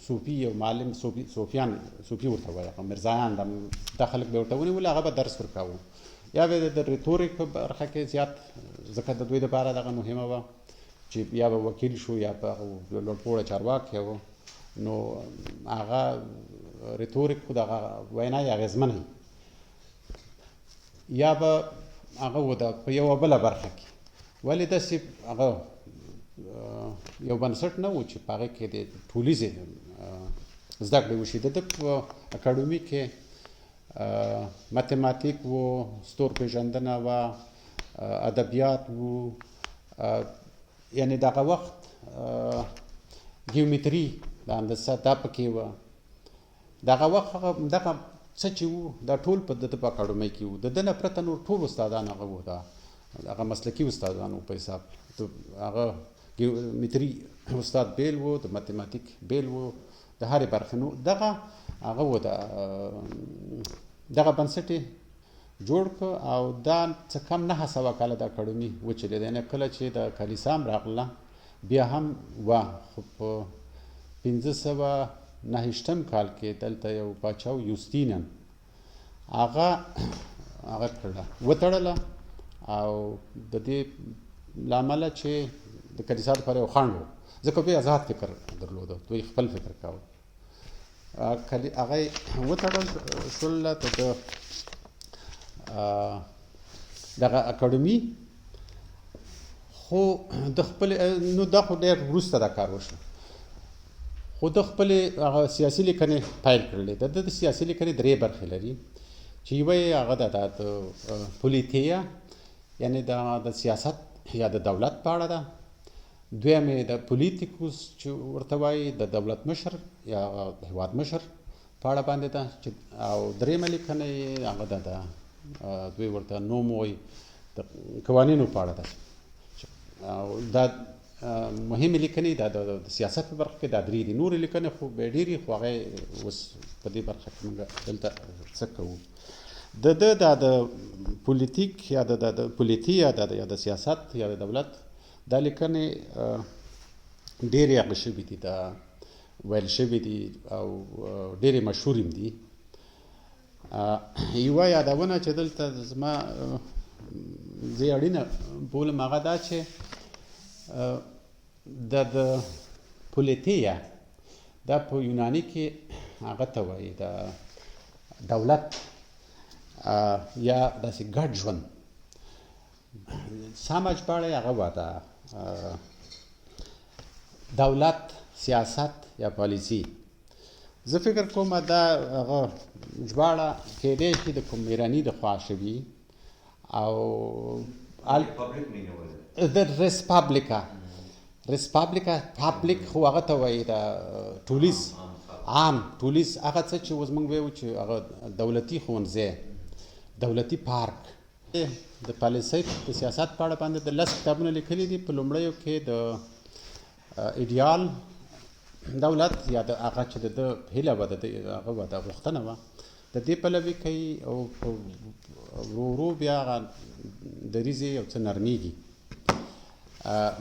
صوفي یو معلم صوفیان صوفي ورته وایي، هغه مرزایان دا خلک به ورته ونیول، هغه به درس ورکاوه. یا به د ریتوریک په برخه کې زیات، ځکه د دوی دپاره دغه مهمه وه چې یا به وکیل شو یا به لوړپوړی چارواکی و. نو هغه ریتوریک خو دغه وینا یې اغېزمنه یا به هغه و په یوه بله برخه کې. ولې داسې هغه یو بنسټ نه و چې په هغې کې د ټولیزې زده کړې وشي. د ده په اکاډمي کې ماتماتیک و، ستور پیژندنه و، ادبیات و، یعنی دغه وخت ګیومتري د هندسه دا پکې وه. دغه وخت دغه څه چې وو دا ټول په د ده په اکاډمۍ کې وو. د ده نه پرته نور ټول استادان هغه وو، هغه مسلکي استادان وو په حساب. هغه ګیومتري استاد بیل وو، د ماتماتیک بیل وو، د هرې برخې. نو دغه هغه وو دغه بنسټ یې جوړ کړ او دا څه کم 900 کاله د اکاډمي وچلېده. یعنې کله چې د کلیسا هم راغله بیا هم وه، خو په 529 کال کې دلته یو پاچا و یوستینین، هغه کړله وتړله او د دې له امله چې د کلیسا لپاره یو خنډ و، ځکه دوی آزاد فکر درلوده، دوی خپل فکر کاوه. هغه یې وتړل شول د دغه اکاډمي. خو د خپل نو دا خو ډېر وروسته دا کار وشو، خو د خپلې هغه سیاسي لیکنې پیل کړلې. د ده د سیاسي لیکنې 3 برخې لري چې یوه یې هغه د پولیتیا، یعنې د سیاست یا د دولت په اړه ده. دویم یې د پولیتیکوس چې ورته وایي د دولت مشر یا هیواد مشر په اړه باندې ده. او درېیمه لیکنه یې هغه ده دوی ورته نوم وایي د قوانینو په اړه ده. او دا مهمې لیکنې د سیاست په برخه کې دا 3 دي. نورې لیکنې خو به ډېرې، خو هغه اوس په دې برخه کې موږ دلته څه کوو. د ده د پولیتیک یا د پولیتیا یا د سیاست یا د دولت دا لیکنې ډېرې هغه شوي دي، دا ویل شوي دي او ډېرې مشهورې هم دي. یوه یادونه چې دلته زما زه اړینه بولم هغه دا چې د پولیتیا دا په یوناني کې هغه ته وایي د دولت یا داسې ګډ ژوند. سمه ژباړه یې هغه وه د دولت، سیاست یا پالیسي. زه فکر کوم دا هغه ژباړه کېدی شي د کوم ایراني د خوا شوي او د ریسپابلیکا پابلیک خو هغه ته وایي د ټولیز عام ټولیز هغه څه چې اوس موږ وایو چې هغه دولتي ښوونځی، دولتي پارک د پالیسۍ د سیاست په اړه باندې د 10 کتابونه لیکلي دي. په لومړیو کې د ایډیال دولت یا د هغه چې د هیله وه د هغه وه د غوښتنه وه د دې پلوي کوي او ورو ورو بیا هغه دریځې یو څه نرمیږي.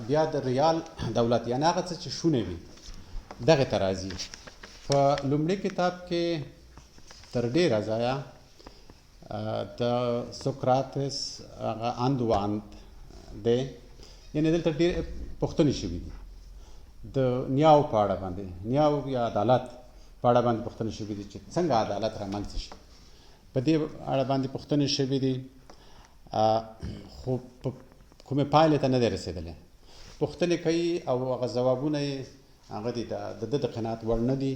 بیا د ریال دولت یعنې هغه څه چې شونې وي دغې ته راځي. په لومړي کتاب کې تر ډېره ځایه د سوکراتس هغه اند واند دی، یعنې دلته ډېر پوښتنې شوي دي د نیاو په اړه باندې، نیاو یا عدالت په اړه باندې پوښتنې شوي دي چې څنګه عدالت رامنځته شي. په دې اړه باندې پوښتنې شوي دي خو کومې پایلې ته نه دی رسېدلی. پوښتنې کوي او هغه ځوابونه یې هغه دي د ده د قناعت وړ نه دي.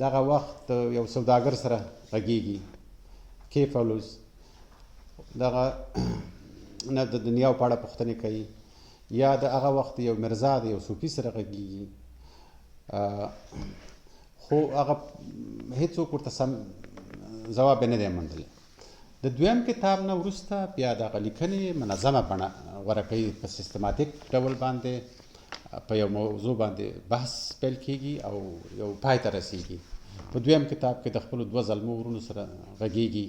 دغه وخت یو سوداګر سره غږېږي کیفلوس، دغه نه د دنیا په اړه پوښتنې کوي، یا د هغه وخت یو مرزا د یو صوفي سره غږېږي، خو هغه هېڅوک ورته سم ځواب یې نه دی موندلی. د دویم کتاب نه وروسته بیا دغه لیکنې منظمه بڼه غوره کوي، په سیستماتیک ډول باندې په یو موضوع باندې بحث پیل کیږي او یو پای ته رسیږي. په دویم کتاب کې د خپلو 2 ظلمو ورونو سره غږېږي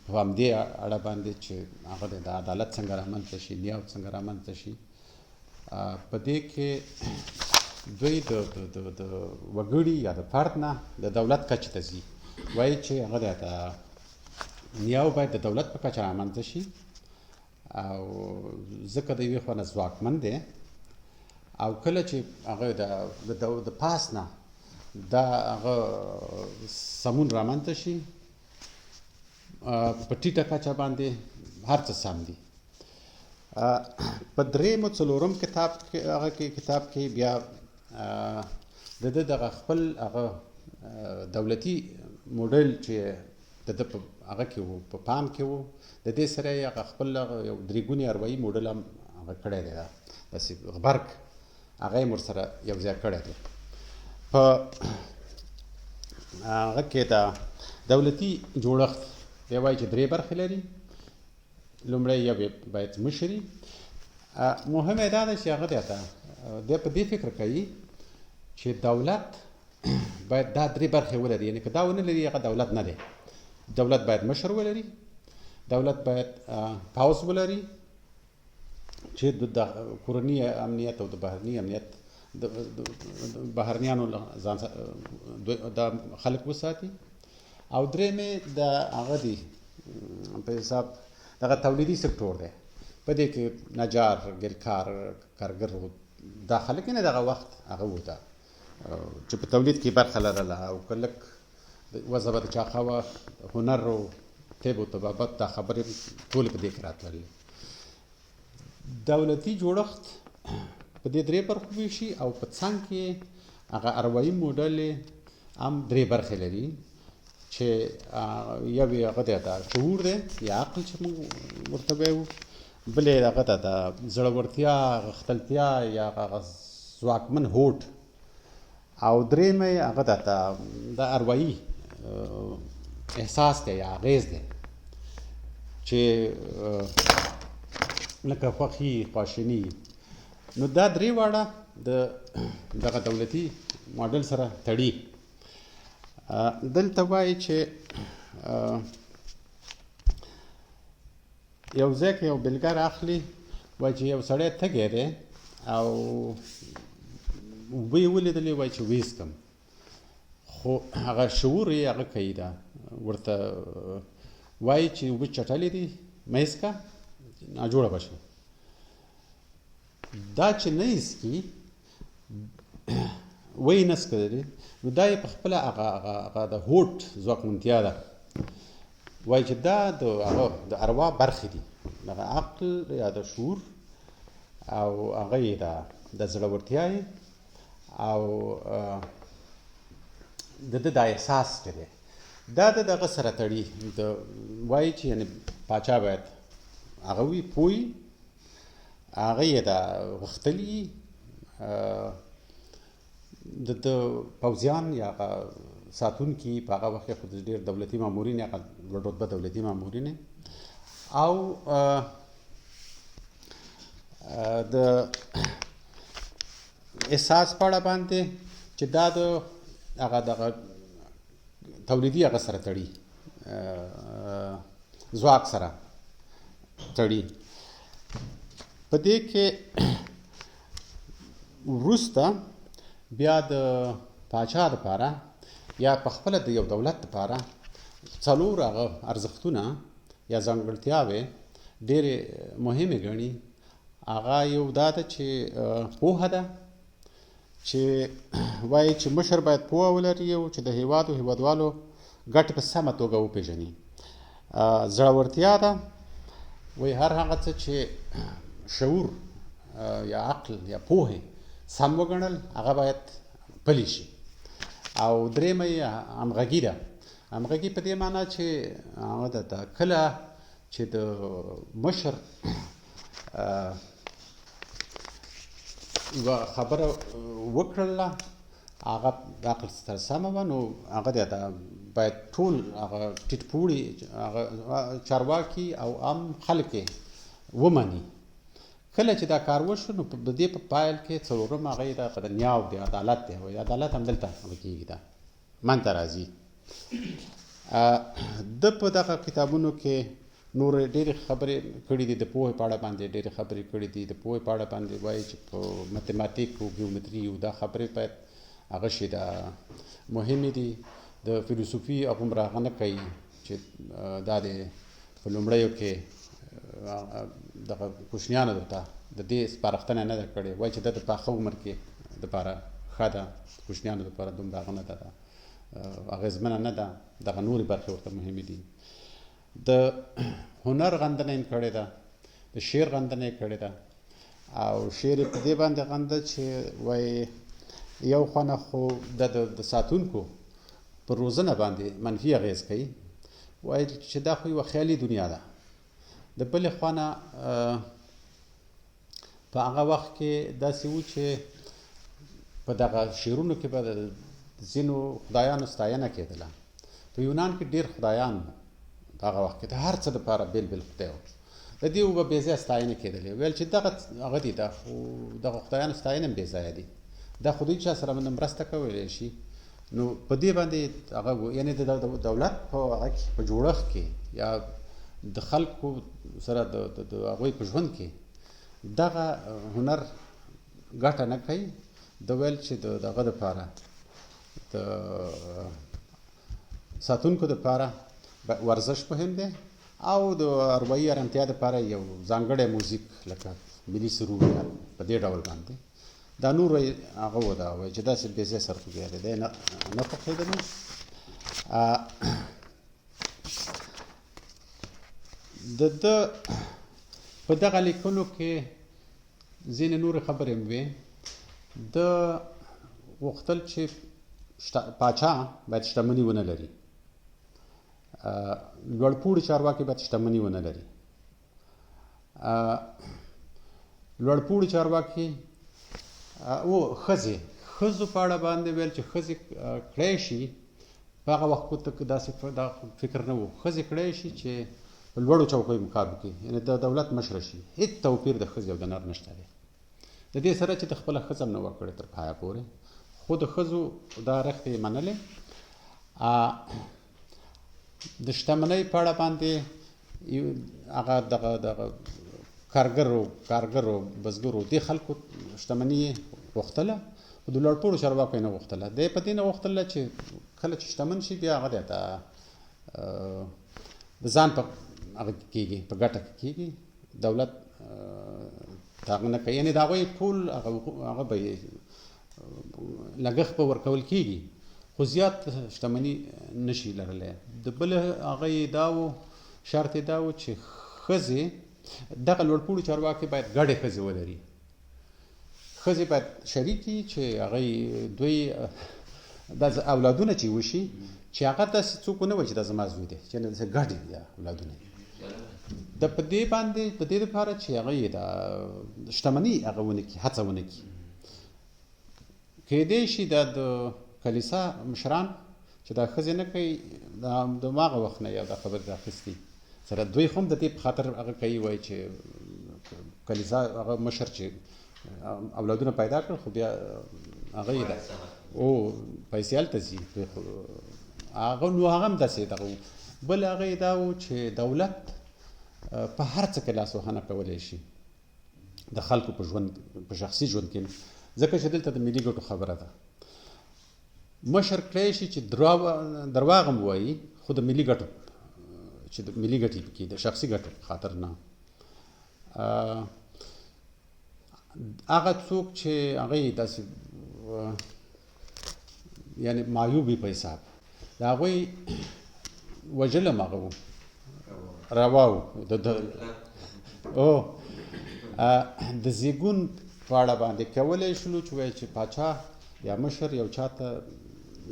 په همدې اړه باندې چې هغه د عدالت څنګه رامنځته شي، نیاو څنګه رامنځته شي. په دې کې دوی د وګړي یا د فرد نه د دولت کچې ته ځي، وایي چې هغه د نیاو باید د دولت په کچه رامنځته شي او ځکه د یوې خوا نه ځواکمن دی، او کله چې هغه د پاس نه دا هغه سمون رامنځته شي په ټیټه کچه باندې هر څه سم دي. په درېیم او څلورم کتاب کې بیا د ده دغه خپل هغه دولتي موډل چې د ده په هغه کې و، په پام کې و، د دې سره یې هغه خپل یو درېګونی اروایي موډل هم هغه کړی دی، داسې غبرګ هغه یې ورسره یو ځای کړی دی. په هغه کې د دولتي جوړښت دی وایي چې 3 برخې لري. لومړی یو باید مشري. مهمه دا ده چې هغه دی په دې فکر کوي چې دولت باید دا 3 برخې ولري، یعنې که دا ونه لري هغه دولت نه دی. دولت باید مشر ولري، دولت باید پوځ ولري چې د کورني امنیت او د بهرني امنیت د بهرنیانو ځان د خلک وساتي، او درېیمې د هغه دی په حساب دغه تولیدي سکتور دی. په دې کې نجار، ګلکار، کارګر دا خلک نه دغه وخت هغه و ده چې په تولید کې برخه لرله، او که لږ وضع به د چا ښه وه، هنر او طب او طبابت دا خبرې ټولې په دې کې راتللې. دولتي جوړښت په دې 3 برخو ویشي او په څنګ کې هغه اروایي موډل هم 3 برخې لري چې یو یې هغه د شعور دی یا عقل چې موږ ورته وایو، بل یې هغه د زړورتیا، غښتلتیا یا هغه ځواکمن هوډ، او درېیمه یې هغه د اروایي احساس دی یا اغېز دی چې لکه خوښي، خواشیني. نو دا 3 واړه دغه دولتي ماډل سره تړي. دلته وایي چې یو ځای کې یو بلګر اخلي، وایي چې یو سړی تږی دی او اوبه یې ولیدلې، وایي چې ویستم، خو هغه شعور یې هغه کوي ده ورته وایي چې اوبه چټلې دي مه یې ناجوړه به شي. دا چې نه یې څکي وایي نه څکلی، نو دا یې په خپله هغه د هوډ ځواکمنتیا ده. وایي چې دا د اروا برخې دي، دغه عقل یا د شعور او هغه یې د زړورتیا یې او د ده دا احساس چې دی دا د دغه سره تړي. وایي چې یعنې پاچا باید هغه وي پوه، هغه یې د غښتلي د پوځیان یا ساتونکي په هغه وخت کې خو ډېر دولتي مامورین هغه لوړ رتبه دولتي مامورین او د احساس په اړه باندې چې دا د هغه دغه تولیدي هغه سره تړي ځواک سره تړي په دې کې وروسته بیا د پاچا دپاره یا په خپله د یو دولت دپاره څلور هغه ارزښتونه یا ځانګړتیاوې ډېرې مهمې ګڼي هغه یو دا ده چې پوهه ده چې وایي چې مشر باید پوهه ولري او چې د هیواد او هیوادوالو ګټې په سمه توګه وپېژني زړورتیا ده وایي هر هغه څه چې شعور یا عقل یا پوهې سم وګڼل هغه باید پلی شي او درېیمه یې همغږي ده همغږي په دې معنا چې هغه ده کله چې د مشر یوه خبره وکړله هغه د عقل سره سمه وه نو هغه ده باید ټول هغه ټیټ پوړي هغه چارواکي او عام خلک یې ومني کله چې دا کار وشو نو د دې په پایل کې څلورم هغه یې د نیاو دی عدالت دی وایي عدالت همدلته کېږي دا منځته راځي ده په دغه کتابونو کې نور ډېرې خبرې کړي دي د پوهې په اړه باندې ډېرې خبرې کړي دي د پوهې په اړه باندې وایي چې په متماتیک او ګیومتري او دا خبرې باید هغه شي دا مهمې دي د فیلسوفي هغومره هغه نه کوي چې دا د په لومړیو کې دغه کوچنیانو ته د دې سپارښتنه نه ده کړې وایي چې دا د پاخه عمر کې دپاره ښه ده کوچنیانو دپاره دومره هغه نه ده اغېزمنه نه ده دغه نورې برخې ورته مهمې دي د هنر غندنه یې کړې ده د شعر غندنه یې کړې ده او شعر یې په دې باندې غنده چې وایي یو خوا نه خو د ساتونکو په روزنه باندې منفي اغېز کوي وایي چې دا خو یوه خیالي دنیا ده د بلې خوا نه په هغه وخت کې داسې و چې په دغه شعرونو کې به د ځینو خدایانو ستاینه کېدله په یونان کې ډېر خدایان په هغه وخت کې د هر څه دپاره بېل بېل خدای و د دې به بې ځایه ستاینې کېدلې ویل چې دغه هغه دي دا خو دغه خدایانو ستاینه هم بې ځایه دي دا خو دوی چا سره مرسته کولی شي نو په دې باندې هغه یعنې د دولت په هغه کې په جوړښت کې یا د خلکو سره د هغوی په ژوند کې دغه هنر ګټه نه کوي د ویل چې دغه دپاره د ساتونکو دپاره ورزش مهم دی او د اروایي ارامتیا دپاره یو ځانګړی موزیک لکه ملي سرود په دې ډول باندې دا نور هغه و دا وایي چې داسې بې ځایه سرخوږی دی نه خوښېدلو د ده په دغه لیکنو کې ځینې نورې خبرې هم وې ده غوښتل چې پاچا باید شتمني ونه لري لوړپوړي چارواکي باید شتمني ونه لري لوړپوړي چارواکي او ښځو په اړه باندې ویل چې ښځې کړی شي په هغه وخت کې داسې دا فکر نه و ښځې کړی شي چې په لوړو چوکیو مقام وکړي یعنې د دولت مشره شي هېڅ توپیر د ښځې او د نر نشته دی د دې سره چې د خپله ښځه هم نه وه کړې تر پایه پورې خو د ښځو دا رختې یې منلې د شتمنۍ په اړه باندې هغه دغه کارګرو بزګرو دې خلکو شتمني یې غوښتله خو د لوړپوړو چارواکو یې نه غوښتله دی په دې نه غوښتله چې کله چې شتمن شي بیا هغه دی د ځان په هغه کېږي په ګټه کېږي دولت هغه نه کوي یعنې د هغوی ټول هغه به لګښت به ورکول کېږي خو زیات شتمني نشي لرلی د بل هغه یې دا و شرط یې دا و چې ښځې دغه لوړپوړي چارواکي باید ګډې ښځې ولري ښځې باید شریکي چې هغه دوی دا اولادونه چې وشي چې هغه داسې څوک ونه وایي چې دا زما زوی دی چې داسې ګډ یا اولادونه د په دې باندې په دې لپاره چې هغه یې د شتمني هغه ونه کړي هڅه ونه کړي کېدای شي دا د کلیسا مشران چې دا ښځې نه کوي د هماغه وخت نه یو دا خبرې راخیستي سره دوی هم د دې په خاطر هغه کوي وایي چې کلیسا هغه مشر چې اولادونه پیدا کړل خو بیا هغه یې ده او پیسې هلته ځي هغه نو هغه هم داسې دغه بل هغه یې دا و چې دولت په هر څه کې لاسوهنه کولی شي د خلکو په ژوند په شخصي ژوند کې ځکه چې دلته د ملي ګټو خبره ده مشر کړی شي چې درواغ هم وایي خو د ملي ګټو چې د ملي ګټې پکې د شخصي ګټو خاطر نه هغه څوک چې هغه یې داسې یعنې معیوب په حساب د هغوی وژل هم هغه و روا و د زیږون په اړه باندې کولی شلو چې وایي چې پاچا یا مشر یو چاته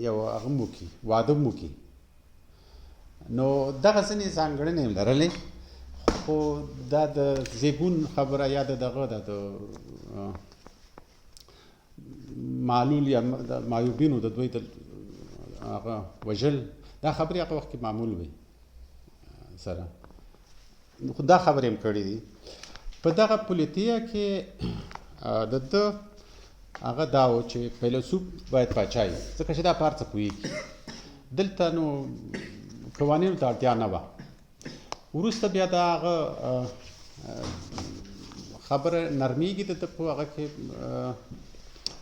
یو هغه هم وکړي واده هم وکړي نو دغه ځینې ځانګړنې هم لرلې خو دا د زیږون خبره یا د دغه د معلول یا د معیوبینو د دوی د هغه وژل دا خبرې هغه وخت کې معمول وي سره خو دا خبرې هم کړې دي په دغه پولیتیا کې د ده هغه دا و چې فیلسوف باید پاچا وي ځکه چې دا په هر څه پوهېږي دلته نو قوانینو ته اړتیا نه وه وروسته بیا د هغه خبره نرمیږي د ده په هغه کې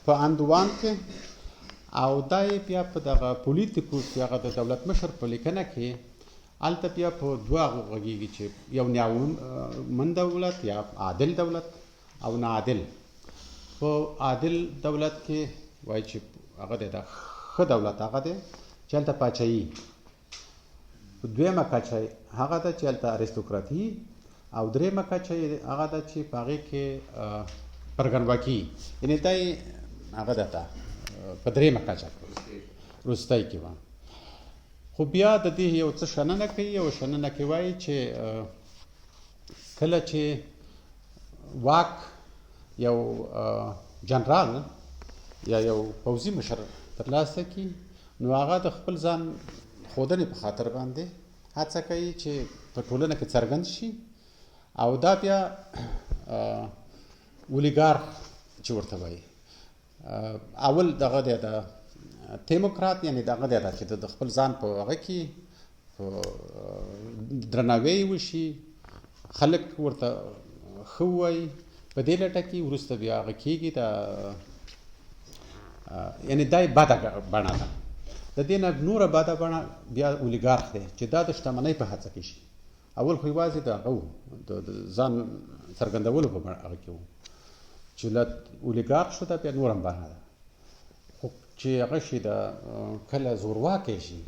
په اندوان کې او دا یې بیا په دغه پولیتیکو چې هغه د دولت مشر په لیکنه کې هلته بیا په دوه هغو غږېږي چې یو نیاومن دولت یا عادل دولت او ناعادل په عادل دولت کې وایي چې هغه دی دا ښه دولت هغه دی چې هلته پاچاهي دویمه کچه هغه ده چې هلته اریستوکراتي او درېیمه کچه هغه ده چې په هغې کې پرګنواکي یعنې دا یې هغه ده ته په درېیمه کچه وروستی کې وه خو بیا د دې یو څه شننه کوي او شننه کې وایي چې کله چې واک یو جنرال یا یو پوځي مشر ترلاسه کړي نو هغه د خپل ځان ښودنې په خاطر باندې هڅه کوي چې په ټولنه کې څرګند شي او دا بیا اولیګارخ چې ورته وایي اول دغه دی د دیموکرات یعنې دغه دی چې د خپل ځان په هغه کې درناوی وشي خلک ورته ښه ووایي په دې لټه کې وروسته بیا هغه کېږي یعنې دا یې بده بڼه ده د دې نه نوره بده بڼه بیا اولیګارخ دی چې دا د شتمنۍ په هڅه کې شي اول خو یوازې د هغه و د ځان څرګندولو په هغه کې و چې له اولیګارخ شو دا بیا نور هم بڼه ده خو چې هغه شي د کله زورواکی شي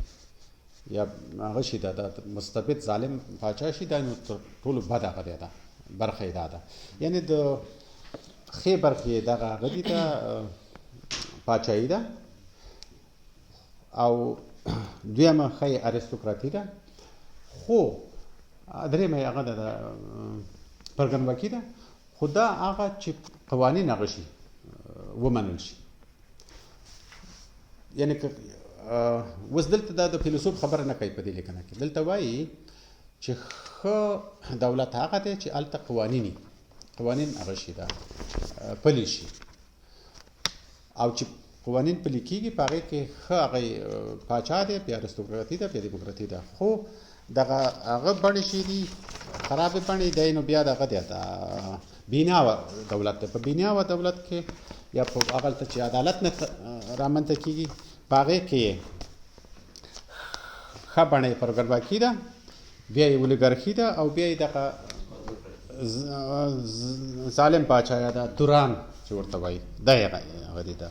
یا هغه شي د مستبد ظالم پاچا شي دا نو تر ټولو بد هغه دی ده برخه یې دا ده یعنې د ښې برخې یې دغه هغه دي ده پاچاهي ده او دویمه ښه اریستوکراتي ده خو درېیمه یې هغه ده د پرګنواکي ده خو دا هغه چې قوانین هغه شي ومنل شي یعنې که اوس دلته دا د فیلسوف خبره نه کوي په دې لیکنه کې دلته وایي چې ښه دولت هغه دی چې هلته قوانین هغه شي دا پلي شي او چې قوانین پلي کېږي په هغې کې ښه هغه پاچا دی بیا اریستوکراتي ده بیا دیموکراتي ده خو دغه هغه بڼې چې دي خرابې بڼې دی نو بیا دغه دی بیناوه دولت دی په بیناوه دولت کې یا په هغلته چې عدالت نه رامنځته کېږي په هغې کې ښه بڼه یې پرګنواکي ده بیا یې اولیګارخي ده او بیا یې دغه ظالم پاچاهي ده توران چې ورته وایي دا یې هغه دي ده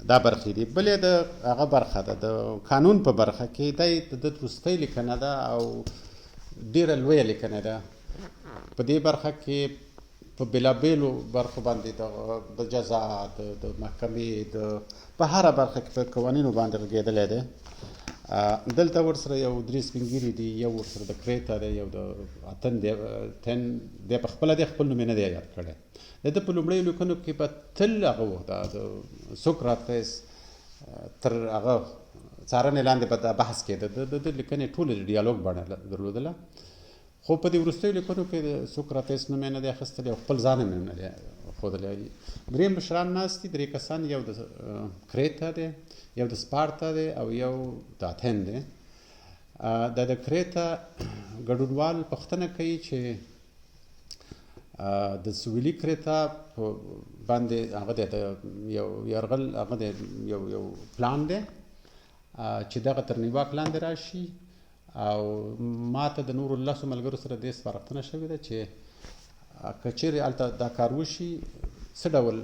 دا برخې دي بلې د هغه برخه ده د قانون په برخه کې دا یې د وروستۍ لیکنه ده او ډېره لویه لیکنه ده په دې برخه کې په بېلابېلو برخو باندې د جزا د محکمې په هره برخه کې په قوانینو باندې غږېدلی دی دلته ورسره یو 3 سپین ږیري دي یو ورسره د کریتا دی یو د اتن دی په خپله دی خپل نوم یې نه دی یاد کړی د ده په لومړیو لیکنو کې به تل هغه و د سوکراتس تر هغه څارنې لاندې به دا بحث کېده د لیکنې ټولې د ډیالوګ بڼه درلودله خو په دې وروستیو لیکنو کې د سوکراتیس نوم یې نه دی اخیستلی او خپل ځان هم نه دی ښودلی درې مشران ناست دي 3 کسان یو د کریتا دی یو د سپارتا دی او یو د اتین دی دا د کریتا ګډونوال پوښتنه کوي چې د سویلي کریتا باندې هغه د یو یرغل هغه د یو پلان دی چې دغه تر نیواک لاندې راشي او ماته د نورو لسو ملګرو سره دې سپارښتنه شوې ده چې که چیرې هلته دا کار وشي څه ډول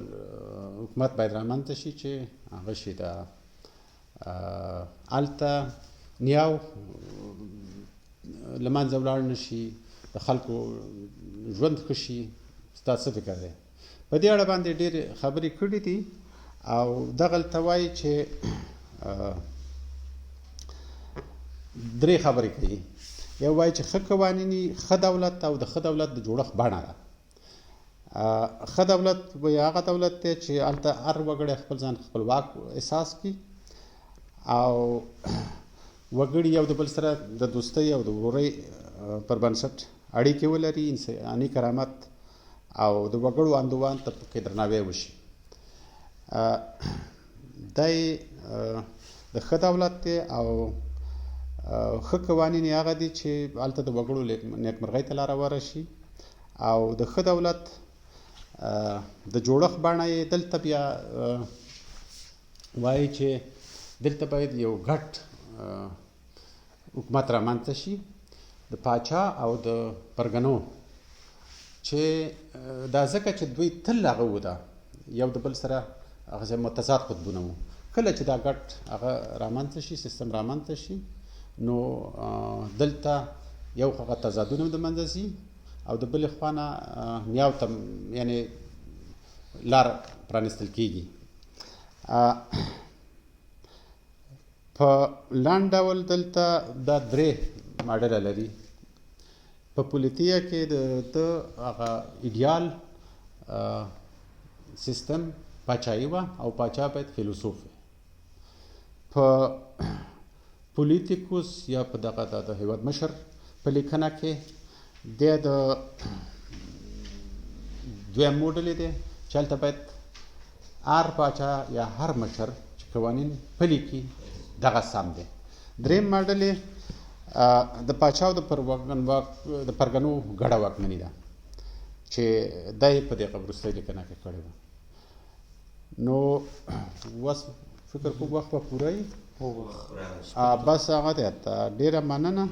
حکومت باید رامنځته شي چې هغه شي د هلته نیاو له منځه ولاړ نه شي د خلکو ژوند ښه شي ستا څه فکر دی په دې اړه باندې ډېرې خبرې کړي دي او دغلته وایي چې 3 خبرې کوي یو وایي چې ښه قوانیني ښه دولت او د ښه دولت د جوړښت بڼه ده ښه دولت وایي هغه دولت دی چې هلته هر وګړی خپل ځان خپلواک احساس کړي او وګړي یو د بل سره د دوستۍ او د ورورۍ پر بنسټ اړیکې ولري انساني کرامت او د وګړو اندوان ته پکې درناوی وشي دی د ښه دولت دی او ښه قوانین یې هغه دي چې هلته د وګړو نیکمرغۍ ته لاره ورشي او د ښه دولت د جوړښت بڼه یې دلته بیا وایي چې دلته باید یو ګډ حکومت رامنځته شي د پاچا او د پرګنو چې دا ځکه چې دوی تل هغه وده یو د بل سره هغه متضاد قطبونه وو کله چې دا ګډ هغه رامنځته شي سیستم رامنځته شي نو دلته یو هغه تضادونه د منځه ځي او د بلې خوا نه نیاو ته یعنې لار پرانیستل کېږي په لنډ ډول دلته دا 3 ماډله لري په پولیتیا کې د هغه ایډیال سیستم پاچایي وه او پاچا باید فیلسوف وي په پولیټیکوس یا په دغه د هیواد مشر په لیکنه کې د دویم موډل دی چې هلته باید هر پاچا یا هر مشر چې قوانین پلي کړي دغه سم دی دریم موډل د پاچا او د پرګنو ګډه واکمني ده چې دا یې په دې وروستۍ لیکنه کې کړې وه نو اوس فکر کوم وخت به پوره وي بس هغه دی ډېره مننه